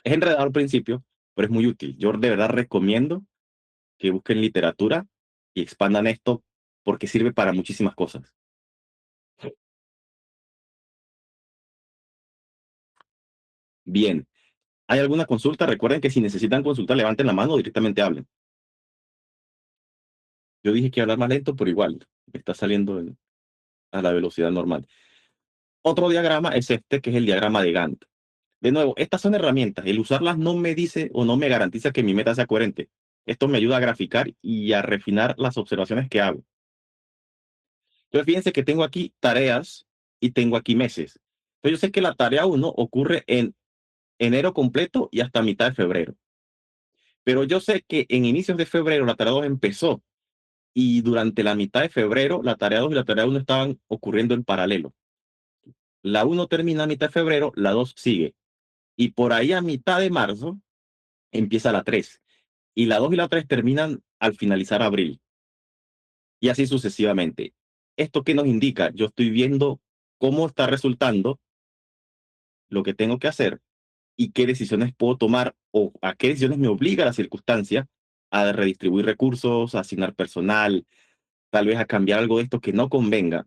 Es enredado al principio, pero es muy útil. Yo de verdad recomiendo que busquen literatura y expandan esto porque sirve para muchísimas cosas. Bien, ¿hay alguna consulta? Recuerden que si necesitan consulta, levanten la mano o directamente hablen. Yo dije que hablar más lento, pero igual, me está saliendo a la velocidad normal. Otro diagrama es este, que es el diagrama de Gantt. De nuevo, estas son herramientas. El usarlas no me dice o no me garantiza que mi meta sea coherente. Esto me ayuda a graficar y a refinar las observaciones que hago. Entonces, fíjense que tengo aquí tareas y tengo aquí meses. Entonces, yo sé que la tarea 1 ocurre en enero completo y hasta mitad de febrero. Pero yo sé que en inicios de febrero la tarea 2 empezó y durante la mitad de febrero la tarea 2 y la tarea 1 estaban ocurriendo en paralelo. La 1 termina a mitad de febrero, la 2 sigue. Y por ahí a mitad de marzo empieza la 3. Y la 2 y la 3 terminan al finalizar abril. Y así sucesivamente. ¿Esto qué nos indica? Yo estoy viendo cómo está resultando lo que tengo que hacer y qué decisiones puedo tomar o a qué decisiones me obliga la circunstancia a redistribuir recursos, a asignar personal, tal vez a cambiar algo de esto que no convenga.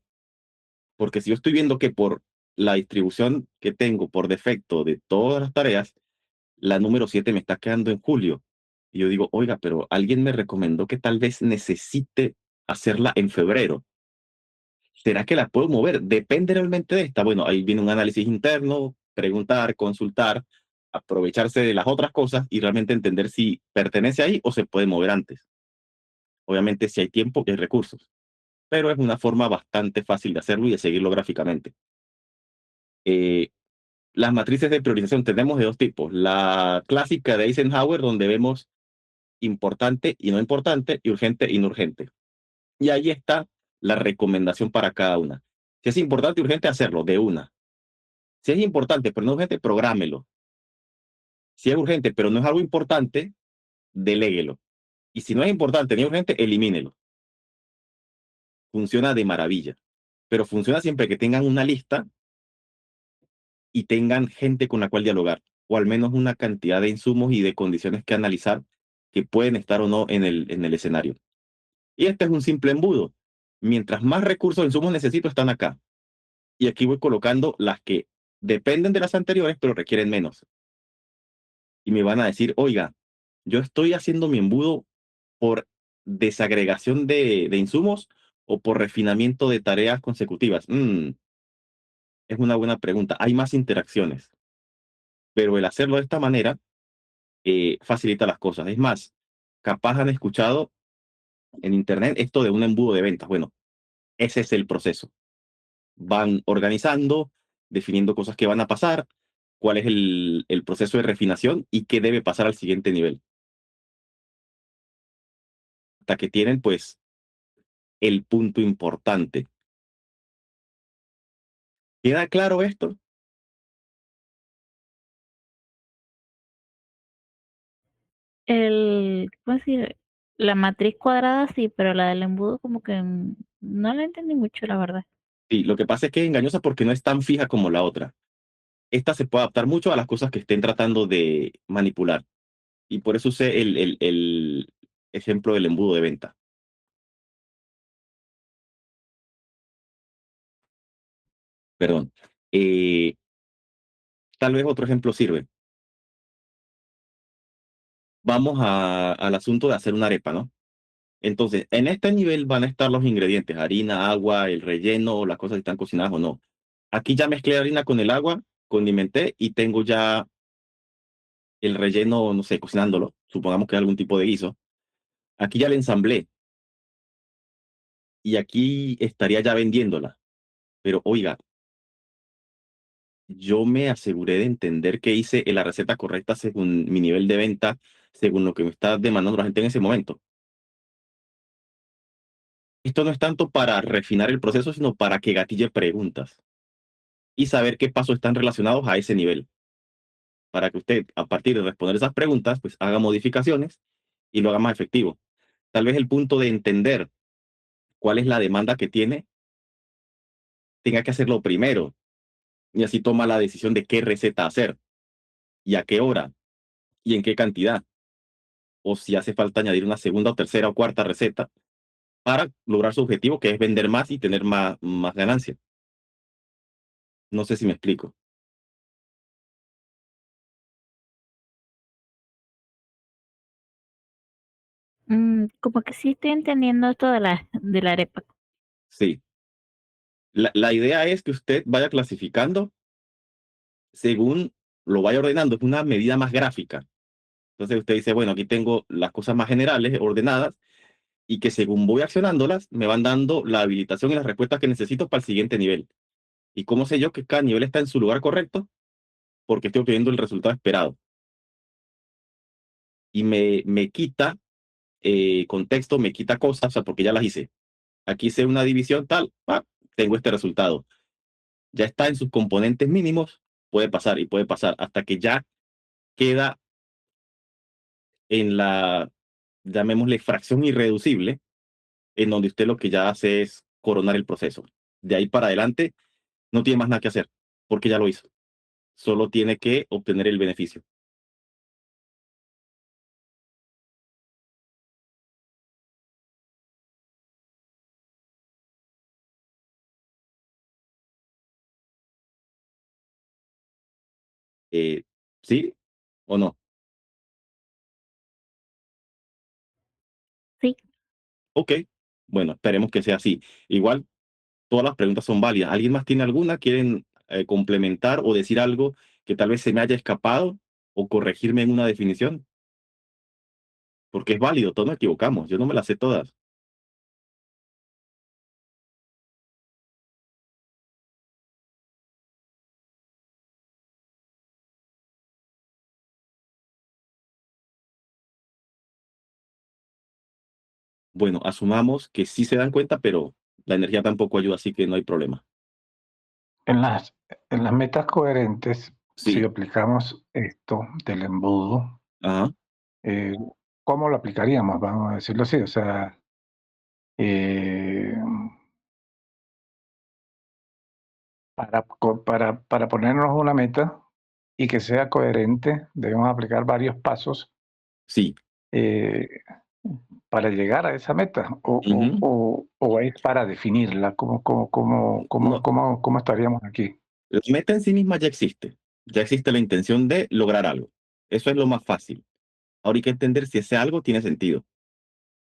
Porque si yo estoy viendo que por la distribución que tengo por defecto de todas las tareas, la número 7 me está quedando en julio. Y yo digo, oiga, pero alguien me recomendó que tal vez necesite hacerla en febrero. ¿Será que la puedo mover? Depende realmente de esta. Bueno, ahí viene un análisis interno, preguntar, consultar, aprovecharse de las otras cosas y realmente entender si pertenece ahí o se puede mover antes. Obviamente, si hay tiempo y hay recursos, pero es una forma bastante fácil de hacerlo y de seguirlo gráficamente. Eh, las matrices de priorización tenemos de dos tipos. La clásica de Eisenhower, donde vemos importante y no importante, y urgente y no urgente. Y ahí está la recomendación para cada una. Si es importante y urgente, hacerlo de una. Si es importante pero no urgente, prográmelo. Si es urgente pero no es algo importante, deléguelo. Y si no es importante ni urgente, elimínelo. Funciona de maravilla. Pero funciona siempre que tengan una lista y tengan gente con la cual dialogar, o al menos una cantidad de insumos y de condiciones que analizar que pueden estar o no en el escenario. Y este es un simple embudo. Mientras más recursos e insumos necesito, están acá. Y aquí voy colocando las que dependen de las anteriores, pero requieren menos. Y me van a decir, oiga, yo estoy haciendo mi embudo por desagregación de insumos o por refinamiento de tareas consecutivas. Es una buena pregunta. Hay más interacciones, pero el hacerlo de esta manera facilita las cosas. Es más, capaz han escuchado en internet esto de un embudo de ventas. Bueno, ese es el proceso. Van organizando, definiendo cosas que van a pasar, cuál es el proceso de refinación y qué debe pasar al siguiente nivel. Hasta que tienen, pues, el punto importante. ¿Queda claro esto? ¿Cómo decir? La matriz cuadrada sí, pero la del embudo como que no la entendí mucho, la verdad. Sí, lo que pasa es que es engañosa porque no es tan fija como la otra. Esta se puede adaptar mucho a las cosas que estén tratando de manipular. Y por eso usé el ejemplo del embudo de venta. Perdón. Eh, Tal vez otro ejemplo sirve. Vamos al asunto de hacer una arepa, ¿no? Entonces, en este nivel van a estar los ingredientes, harina, agua, el relleno, las cosas que están cocinadas o no. Aquí ya mezclé la harina con el agua, condimenté y tengo ya el relleno, no sé, cocinándolo. Supongamos que es algún tipo de guiso. Aquí ya la ensamblé y aquí estaría ya vendiéndola. Pero oiga, yo me aseguré de entender que hice la receta correcta según mi nivel de venta, según lo que me está demandando la gente en ese momento. Esto no es tanto para refinar el proceso, sino para que gatille preguntas y saber qué pasos están relacionados a ese nivel, para que usted, a partir de responder esas preguntas, pues haga modificaciones y lo haga más efectivo. Tal vez el punto de entender cuál es la demanda que tiene, tenga que hacerlo primero y así toma la decisión de qué receta hacer y a qué hora y en qué cantidad, o si hace falta añadir una segunda o tercera o cuarta receta para lograr su objetivo, que es vender más y tener más ganancia. No sé si me explico. Como que sí estoy entendiendo esto de la arepa. Sí. La idea es que usted vaya clasificando según lo vaya ordenando. Es una medida más gráfica. Entonces usted dice, bueno, aquí tengo las cosas más generales, ordenadas, y que según voy accionándolas, me van dando la habilitación y las respuestas que necesito para el siguiente nivel. ¿Y cómo sé yo que cada nivel está en su lugar correcto? Porque estoy obteniendo el resultado esperado. Y me quita contexto, me quita cosas, o sea, porque ya las hice. Aquí hice una división tal, tengo este resultado. Ya está en sus componentes mínimos, puede pasar y puede pasar hasta que ya queda en la, llamémosle, fracción irreducible, en donde usted lo que ya hace es coronar el proceso. De ahí para adelante no tiene más nada que hacer, porque ya lo hizo. Solo tiene que obtener el beneficio. Eh, ¿Sí o no? Sí. Ok, bueno, esperemos que sea así. Igual, todas las preguntas son válidas. ¿Alguien más tiene alguna? ¿Quieren complementar o decir algo que tal vez se me haya escapado o corregirme en una definición? Porque es válido, todos nos equivocamos. Yo no me las sé todas. Bueno, asumamos que sí se dan cuenta, pero la energía tampoco ayuda, así que no hay problema. En las, en las metas coherentes, si Sí, aplicamos esto del embudo, ajá. eh, ¿cómo lo aplicaríamos? Vamos a decirlo así. O sea, eh, para ponernos una meta y que sea coherente, debemos aplicar varios pasos Sí. eh, para llegar a esa meta Ujú. o es para definirla. No, ¿Cómo estaríamos aquí? la meta en sí misma ya existe. Ya existe la intención de lograr algo. Eso es lo más fácil. Ahora hay que entender si ese algo tiene sentido,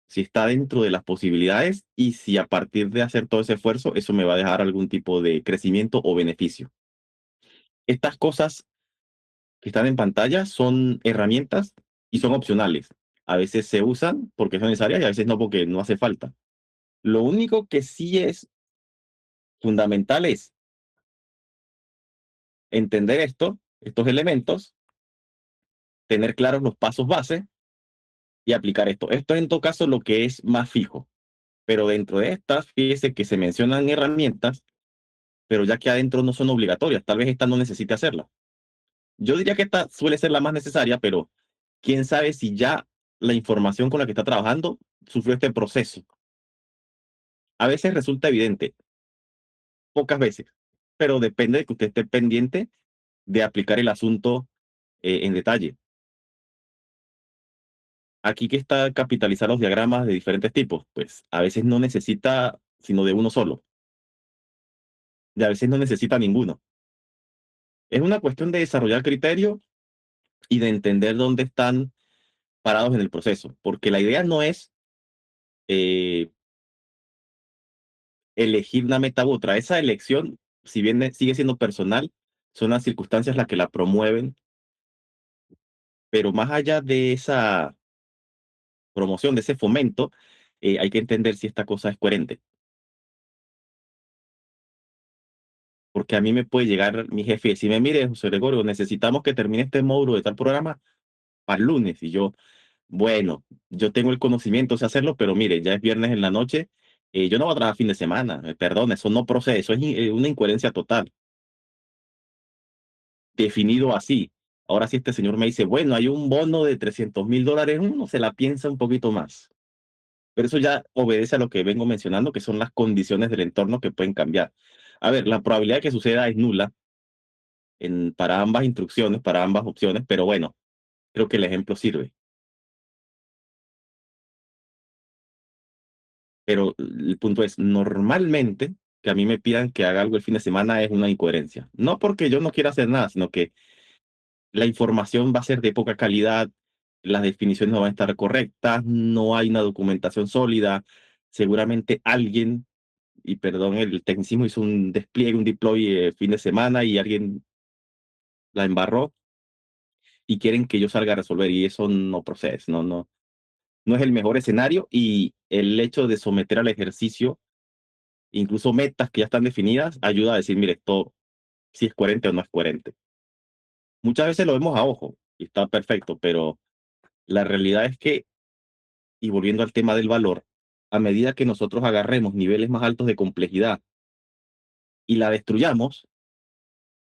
si está dentro de las posibilidades y si a partir de hacer todo ese esfuerzo, eso me va a dejar algún tipo de crecimiento o beneficio. Estas cosas que están en pantalla son herramientas y son opcionales. A veces se usan porque son necesarias y a veces no porque no hace falta. Lo único que sí es fundamental es entender estos elementos, tener claros los pasos base y aplicar esto. Esto es en todo caso lo que es más fijo. Pero dentro de estas, fíjese que se mencionan herramientas, pero ya que adentro no son obligatorias. Tal vez esta no necesite hacerla. Yo diría que esta suele ser la más necesaria, pero quién sabe si ya la información con la que está trabajando sufrió este proceso. A veces resulta evidente, pocas veces, pero depende de que usted esté pendiente de aplicar el asunto en detalle. Aquí que está capitalizar los diagramas de diferentes tipos, pues a veces no necesita sino de uno solo, y a veces no necesita ninguno. Es una cuestión de desarrollar criterio y de entender dónde están parados en el proceso, porque la idea no es eh, elegir una meta u otra. Esa elección, si bien sigue siendo personal, son las circunstancias las que la promueven, pero más allá de esa promoción, de ese fomento, hay que entender si esta cosa es coherente. Porque a mí me puede llegar mi jefe y decirme, mire, José Gregorio, necesitamos que termine este módulo de tal programa para el lunes. Y yo, bueno, yo tengo el conocimiento de hacerlo, pero mire, ya es viernes en la noche, yo no voy a trabajar fin de semana, perdón, eso no procede, eso es una incoherencia total, definido así. Ahora si este señor me dice, bueno, hay un bono de $300,000, uno se la piensa un poquito más. Pero eso ya obedece a lo que vengo mencionando, que son las condiciones del entorno que pueden cambiar. A ver, la probabilidad de que suceda es nula para ambas instrucciones, para ambas opciones, pero bueno, creo que el ejemplo sirve. Pero el punto es, normalmente que a mí me pidan que haga algo el fin de semana es una incoherencia. No porque yo no quiera hacer nada, sino que la información va a ser de poca calidad, las definiciones no van a estar correctas, no hay una documentación sólida, seguramente alguien, y perdón el tecnicismo, hizo un despliegue, un deploy fin de semana y alguien la embarró y quieren que yo salga a resolver y eso no procede, no es el mejor escenario y el hecho de someter al ejercicio incluso metas que ya están definidas, ayuda a decir, mire, esto si es coherente o no es coherente. Muchas veces lo vemos a ojo y está perfecto, pero la realidad es que, y volviendo al tema del valor, a medida que nosotros agarremos niveles más altos de complejidad y la destruyamos,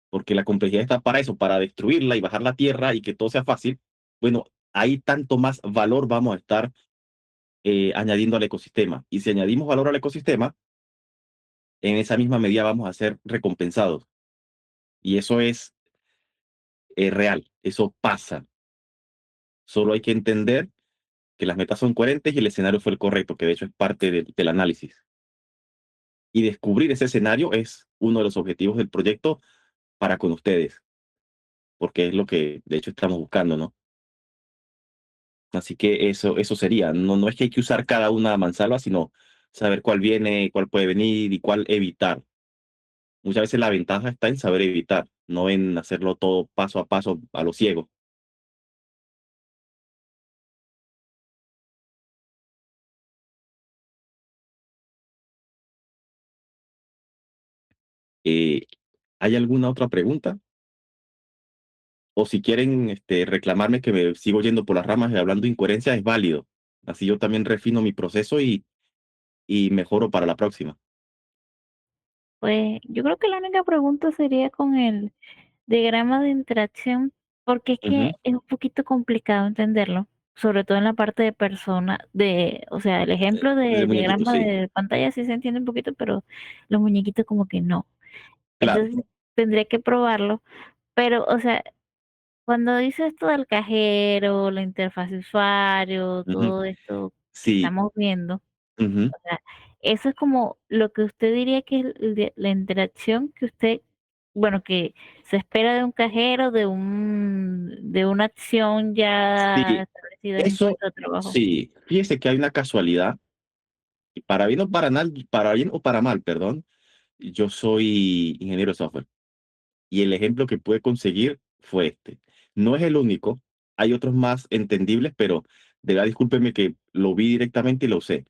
porque la complejidad está para eso, para destruirla y bajar la tierra y que todo sea fácil, bueno, ahí tanto más valor vamos a estar añadiendo al ecosistema. Y si añadimos valor al ecosistema, en esa misma medida vamos a ser recompensados. Y eso es real, eso pasa. Solo hay que entender que las metas son coherentes y el escenario fue el correcto, que de hecho es parte del análisis. Y descubrir ese escenario es uno de los objetivos del proyecto para con ustedes, porque es lo que de hecho estamos buscando, ¿no? Así que eso sería. No es que hay que usar cada una a mansalva, sino saber cuál viene, cuál puede venir y cuál evitar. Muchas veces la ventaja está en saber evitar, no en hacerlo todo paso a paso a lo ciego. Eh, ¿Hay alguna otra pregunta? O si quieren reclamarme que me sigo yendo por las ramas y hablando de incoherencia, es válido. Así yo también refino mi proceso y mejoro para la próxima. Pues yo creo que la única pregunta sería con el diagrama de interacción, porque es que Ujú. es un poquito complicado entenderlo, sobre todo en la parte de persona, o sea, el ejemplo De del muñequito, diagrama sí. de pantalla sí se entiende un poquito, pero los muñequitos como que no. Claro. Entonces tendría que probarlo, pero, o sea, cuando dice esto del cajero, la interfaz de usuario, Ujú. todo esto que Sí. estamos viendo, Ujú. o sea, eso es como lo que usted diría que es la interacción que usted, bueno, que se espera de un cajero, de una acción ya Sí. establecida en un Eso, puesto de trabajo. sí. Fíjese que hay una casualidad, y para bien o para mal, perdón. Yo soy ingeniero de software y el ejemplo que pude conseguir fue este. No es el único, hay otros más entendibles, pero de verdad discúlpeme que lo vi directamente y lo usé.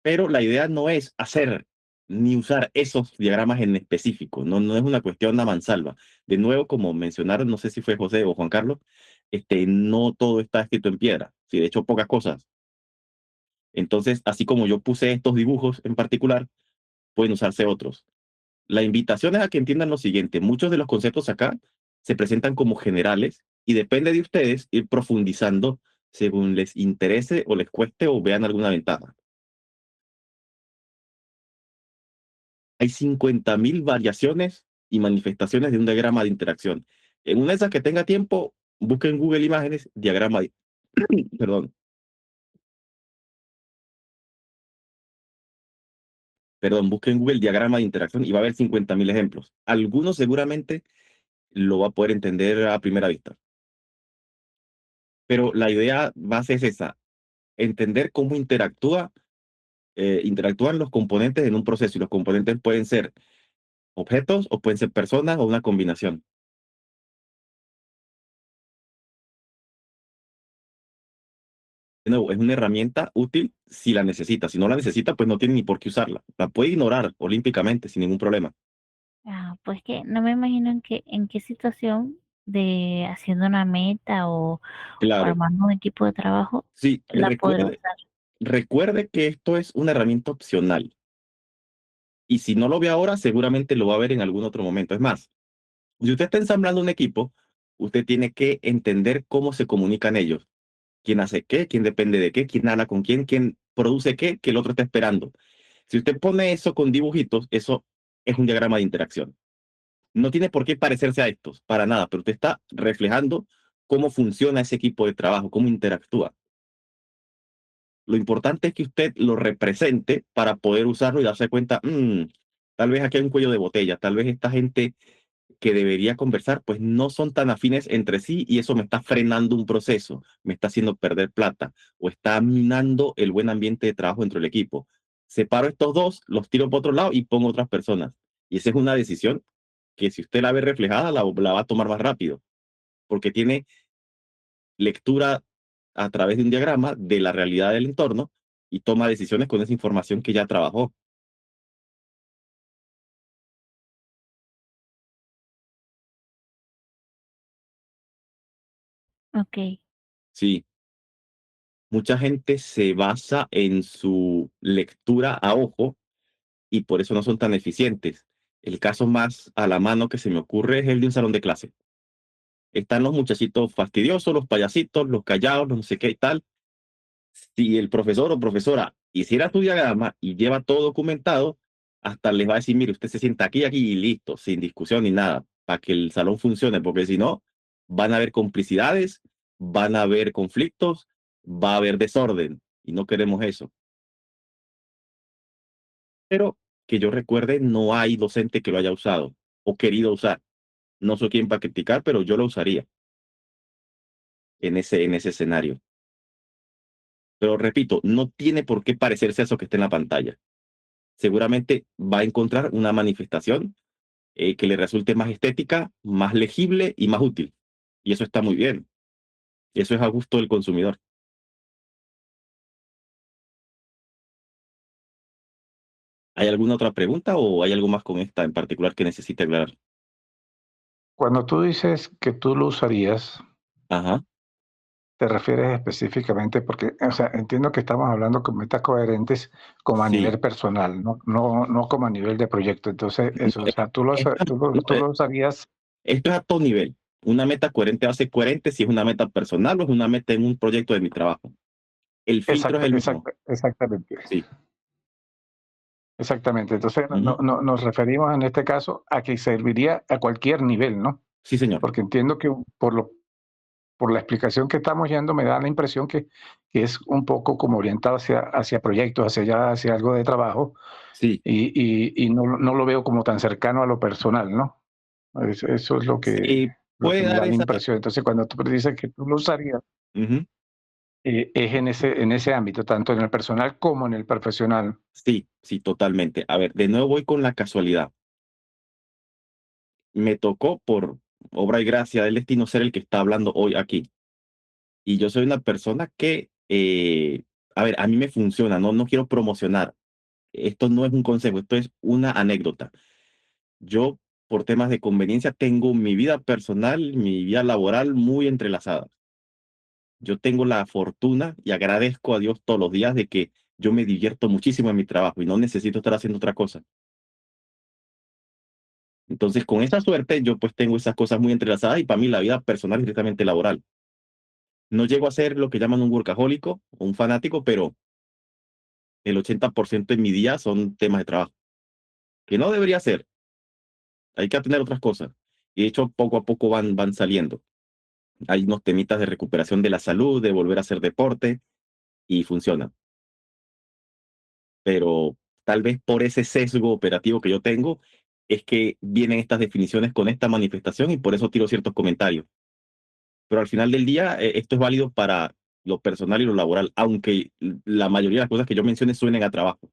Pero la idea no es hacer ni usar esos diagramas en específico, no es una cuestión a mansalva. De nuevo, como mencionaron, no sé si fue José o Juan Carlos, no todo está escrito en piedra, sí, de hecho pocas cosas. Entonces, así como yo puse estos dibujos en particular, pueden usarse otros. La invitación es a que entiendan lo siguiente, muchos de los conceptos acá se presentan como generales y depende de ustedes ir profundizando según les interese o les cueste o vean alguna ventaja. Hay 50.000 variaciones y manifestaciones de un diagrama de interacción. En una de esas que tenga tiempo, busquen en Google Imágenes diagrama, perdón, busquen en Google diagrama de interacción y va a haber 50.000 ejemplos. Algunos seguramente lo va a poder entender a primera vista. Pero la idea base es esa, entender cómo interactúan los componentes en un proceso y los componentes pueden ser objetos o pueden ser personas o una combinación. De nuevo, es una herramienta útil si la necesita. Si no la necesita, pues no tiene ni por qué usarla. La puede ignorar olímpicamente sin ningún problema. Ah, pues que no me imagino en qué situación de haciendo una meta o Claro. armando un equipo de trabajo Sí, la podré usar. recuerde que esto es una herramienta opcional. Y si no lo ve ahora, seguramente lo va a ver en algún otro momento. Es más, si usted está ensamblando un equipo, usted tiene que entender cómo se comunican ellos. Quién hace qué, quién depende de qué, quién habla con quién produce qué, que el otro está esperando. Si usted pone eso con dibujitos, eso es un diagrama de interacción. No tiene por qué parecerse a estos, para nada, pero usted está reflejando cómo funciona ese equipo de trabajo, cómo interactúa. Lo importante es que usted lo represente para poder usarlo y darse cuenta, tal vez aquí hay un cuello de botella, tal vez esta gente que debería conversar, pues no son tan afines entre sí y eso me está frenando un proceso, me está haciendo perder plata o está minando el buen ambiente de trabajo dentro del equipo. Separo estos dos, los tiro por otro lado y pongo otras personas. Y esa es una decisión que si usted la ve reflejada, la va a tomar más rápido, porque tiene lectura a través de un diagrama de la realidad del entorno y toma decisiones con esa información que ya trabajó. Ok, Sí, mucha gente se basa en su lectura a ojo y por eso no son tan eficientes. El caso más a la mano que se me ocurre es el de un salón de clase. Están los muchachitos fastidiosos, los payasitos, los callados, los no sé qué y tal. Si el profesor o profesora hiciera su diagrama y lleva todo documentado, hasta les va a decir, mire, usted se sienta aquí, aquí y listo, sin discusión ni nada, para que el salón funcione, porque si no, van a haber complicidades, van a haber conflictos, va a haber desorden y no queremos eso. Pero que yo recuerde, no hay docente que lo haya usado o querido usar. No soy quien para criticar, pero yo lo usaría en ese escenario. Pero repito, no tiene por qué parecerse a eso que está en la pantalla. Seguramente va a encontrar una manifestación que le resulte más estética, más legible y más útil. Y eso está muy bien. Eso es a gusto del consumidor. ¿Hay alguna otra pregunta o hay algo más con esta en particular que necesite aclarar? Cuando tú dices que tú lo usarías, Ajá. te refieres específicamente? Porque, o sea, entiendo que estamos hablando con metas coherentes como a Sí. nivel personal, no como a nivel de proyecto. Entonces, eso, o sea, tú lo sabías. Esto es a todo nivel. Una meta coherente va a ser coherente si es una meta personal o es una meta en un proyecto de mi trabajo. El filtro es el mismo. Exactamente. Sí. Exactamente. Entonces, Ujú. nos referimos en este caso a que serviría a cualquier nivel, ¿no? Sí, señor. Porque entiendo que por la explicación que estamos yendo, me da la impresión que es un poco como orientado hacia proyectos, hacia algo de trabajo, Sí. y no lo veo como tan cercano a lo personal, ¿no? Eso es lo que Puede me dar da la esa. impresión. Entonces, cuando tú dices que tú lo usarías, Ujú. es en ese ámbito, tanto en el personal como en el profesional. Sí, sí, totalmente. A ver, de nuevo voy con la casualidad. Me tocó por obra y gracia del destino ser el que está hablando hoy aquí. Y yo soy una persona que, a ver, a mí me funciona, no quiero promocionar. Esto no es un consejo, esto es una anécdota. Yo, por temas de conveniencia, tengo mi vida personal, mi vida laboral muy entrelazada. Yo tengo la fortuna y agradezco a Dios todos los días de que yo me divierto muchísimo en mi trabajo y no necesito estar haciendo otra cosa. Entonces, con esa suerte, yo pues tengo esas cosas muy entrelazadas y para mí la vida personal es directamente laboral. No llego a ser lo que llaman un workahólico o un fanático, pero el 80% de mi día son temas de trabajo, que no debería ser. Hay que atender otras cosas. Y de hecho, poco a poco van saliendo. Hay unos temitas de recuperación de la salud, de volver a hacer deporte y funciona. Pero tal vez por ese sesgo operativo que yo tengo, es que vienen estas definiciones con esta manifestación y por eso tiro ciertos comentarios. Pero al final del día, esto es válido para lo personal y lo laboral, aunque la mayoría de las cosas que yo mencione suenen a trabajo.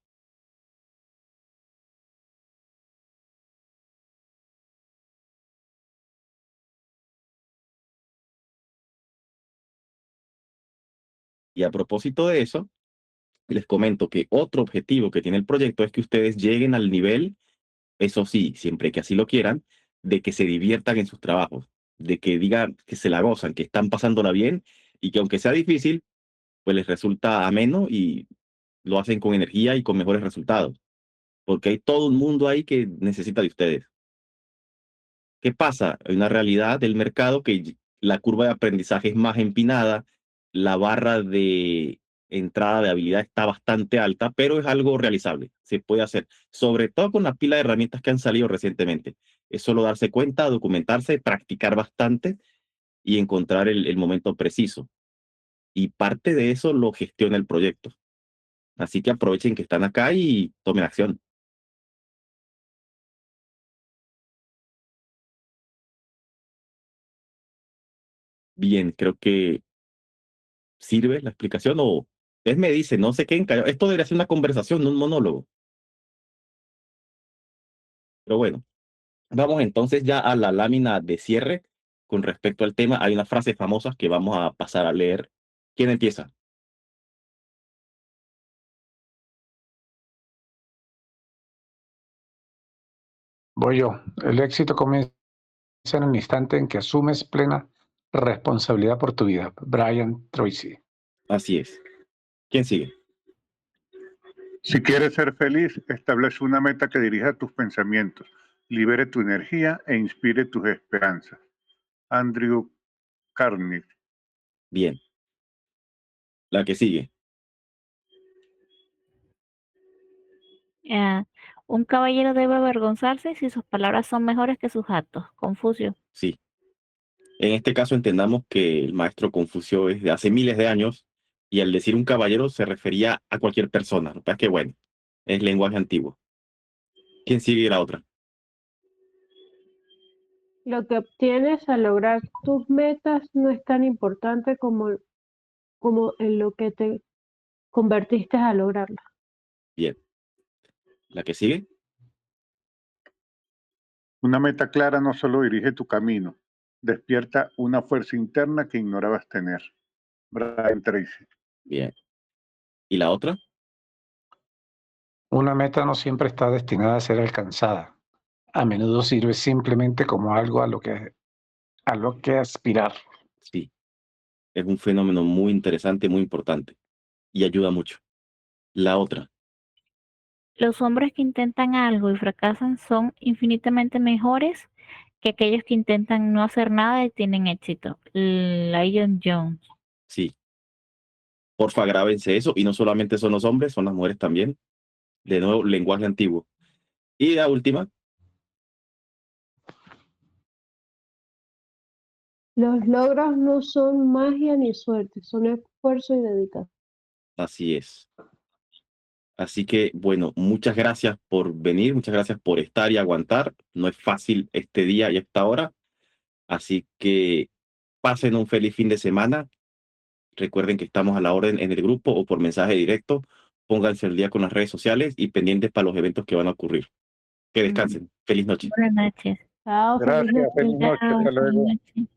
Y a propósito de eso, les comento que otro objetivo que tiene el proyecto es que ustedes lleguen al nivel, eso sí, siempre que así lo quieran, de que se diviertan en sus trabajos, de que digan que se la gozan, que están pasándola bien y que aunque sea difícil, pues les resulta ameno y lo hacen con energía y con mejores resultados, porque hay todo un mundo ahí que necesita de ustedes. ¿Qué pasa? Hay una realidad del mercado que la curva de aprendizaje es más empinada, la barra de entrada de habilidad está bastante alta, pero es algo realizable, se puede hacer, sobre todo con la pila de herramientas que han salido recientemente. Es solo darse cuenta, documentarse, practicar bastante y encontrar el momento preciso. Y parte de eso lo gestiona el proyecto. Así que aprovechen que están acá y tomen acción. Bien, creo que sirve la explicación o ustedes me dicen, no sé qué encallado. Esto debería ser una conversación, no un monólogo. Pero bueno, vamos entonces ya a la lámina de cierre con respecto al tema. Hay unas frases famosas que vamos a pasar a leer. ¿Quién empieza? Voy yo. El éxito comienza en el instante en que asumes plena responsabilidad por tu vida. Brian Tracy. Así es. ¿Quién sigue? Si quieres ser feliz, establece una meta que dirija tus pensamientos, libere tu energía e inspire tus esperanzas. Andrew Carnegie. Bien. La que sigue. Eh, un caballero debe avergonzarse si sus palabras son mejores que sus actos. Confucio. Sí. En este caso entendamos que el maestro Confucio es de hace miles de años y al decir un caballero se refería a cualquier persona. Lo que pasa es que bueno, es lenguaje antiguo. ¿Quién sigue la otra? Lo que obtienes al lograr tus metas no es tan importante como en lo que te convertiste a lograrlas. Bien. La que sigue. Una meta clara no solo dirige tu camino, despierta una fuerza interna que ignorabas tener. Brian Tracy. Bien. ¿Y la otra? Una meta no siempre está destinada a ser alcanzada. A menudo sirve simplemente como algo a lo que aspirar. Sí. Es un fenómeno muy interesante, muy importante y ayuda mucho. La otra, Los hombres que intentan algo y fracasan son infinitamente mejores que aquellos que intentan no hacer nada y tienen éxito. Lion Jones. sí, porfa, grábense eso. Y no solamente son los hombres, son las mujeres también. De nuevo, lenguaje antiguo. Y la última, Los logros no son magia ni suerte, son esfuerzo y dedicación. así es. Así que, bueno, muchas gracias por venir, muchas gracias por estar y aguantar. No es fácil este día y esta hora. Así que pasen un feliz fin de semana. Recuerden que estamos a la orden en el grupo o por mensaje directo. Pónganse al día con las redes sociales y pendientes para los eventos que van a ocurrir. Que descansen. Feliz noche. Buenas noches. Chao, feliz Gracias, noche. feliz noche, Chao, hasta feliz luego. noche.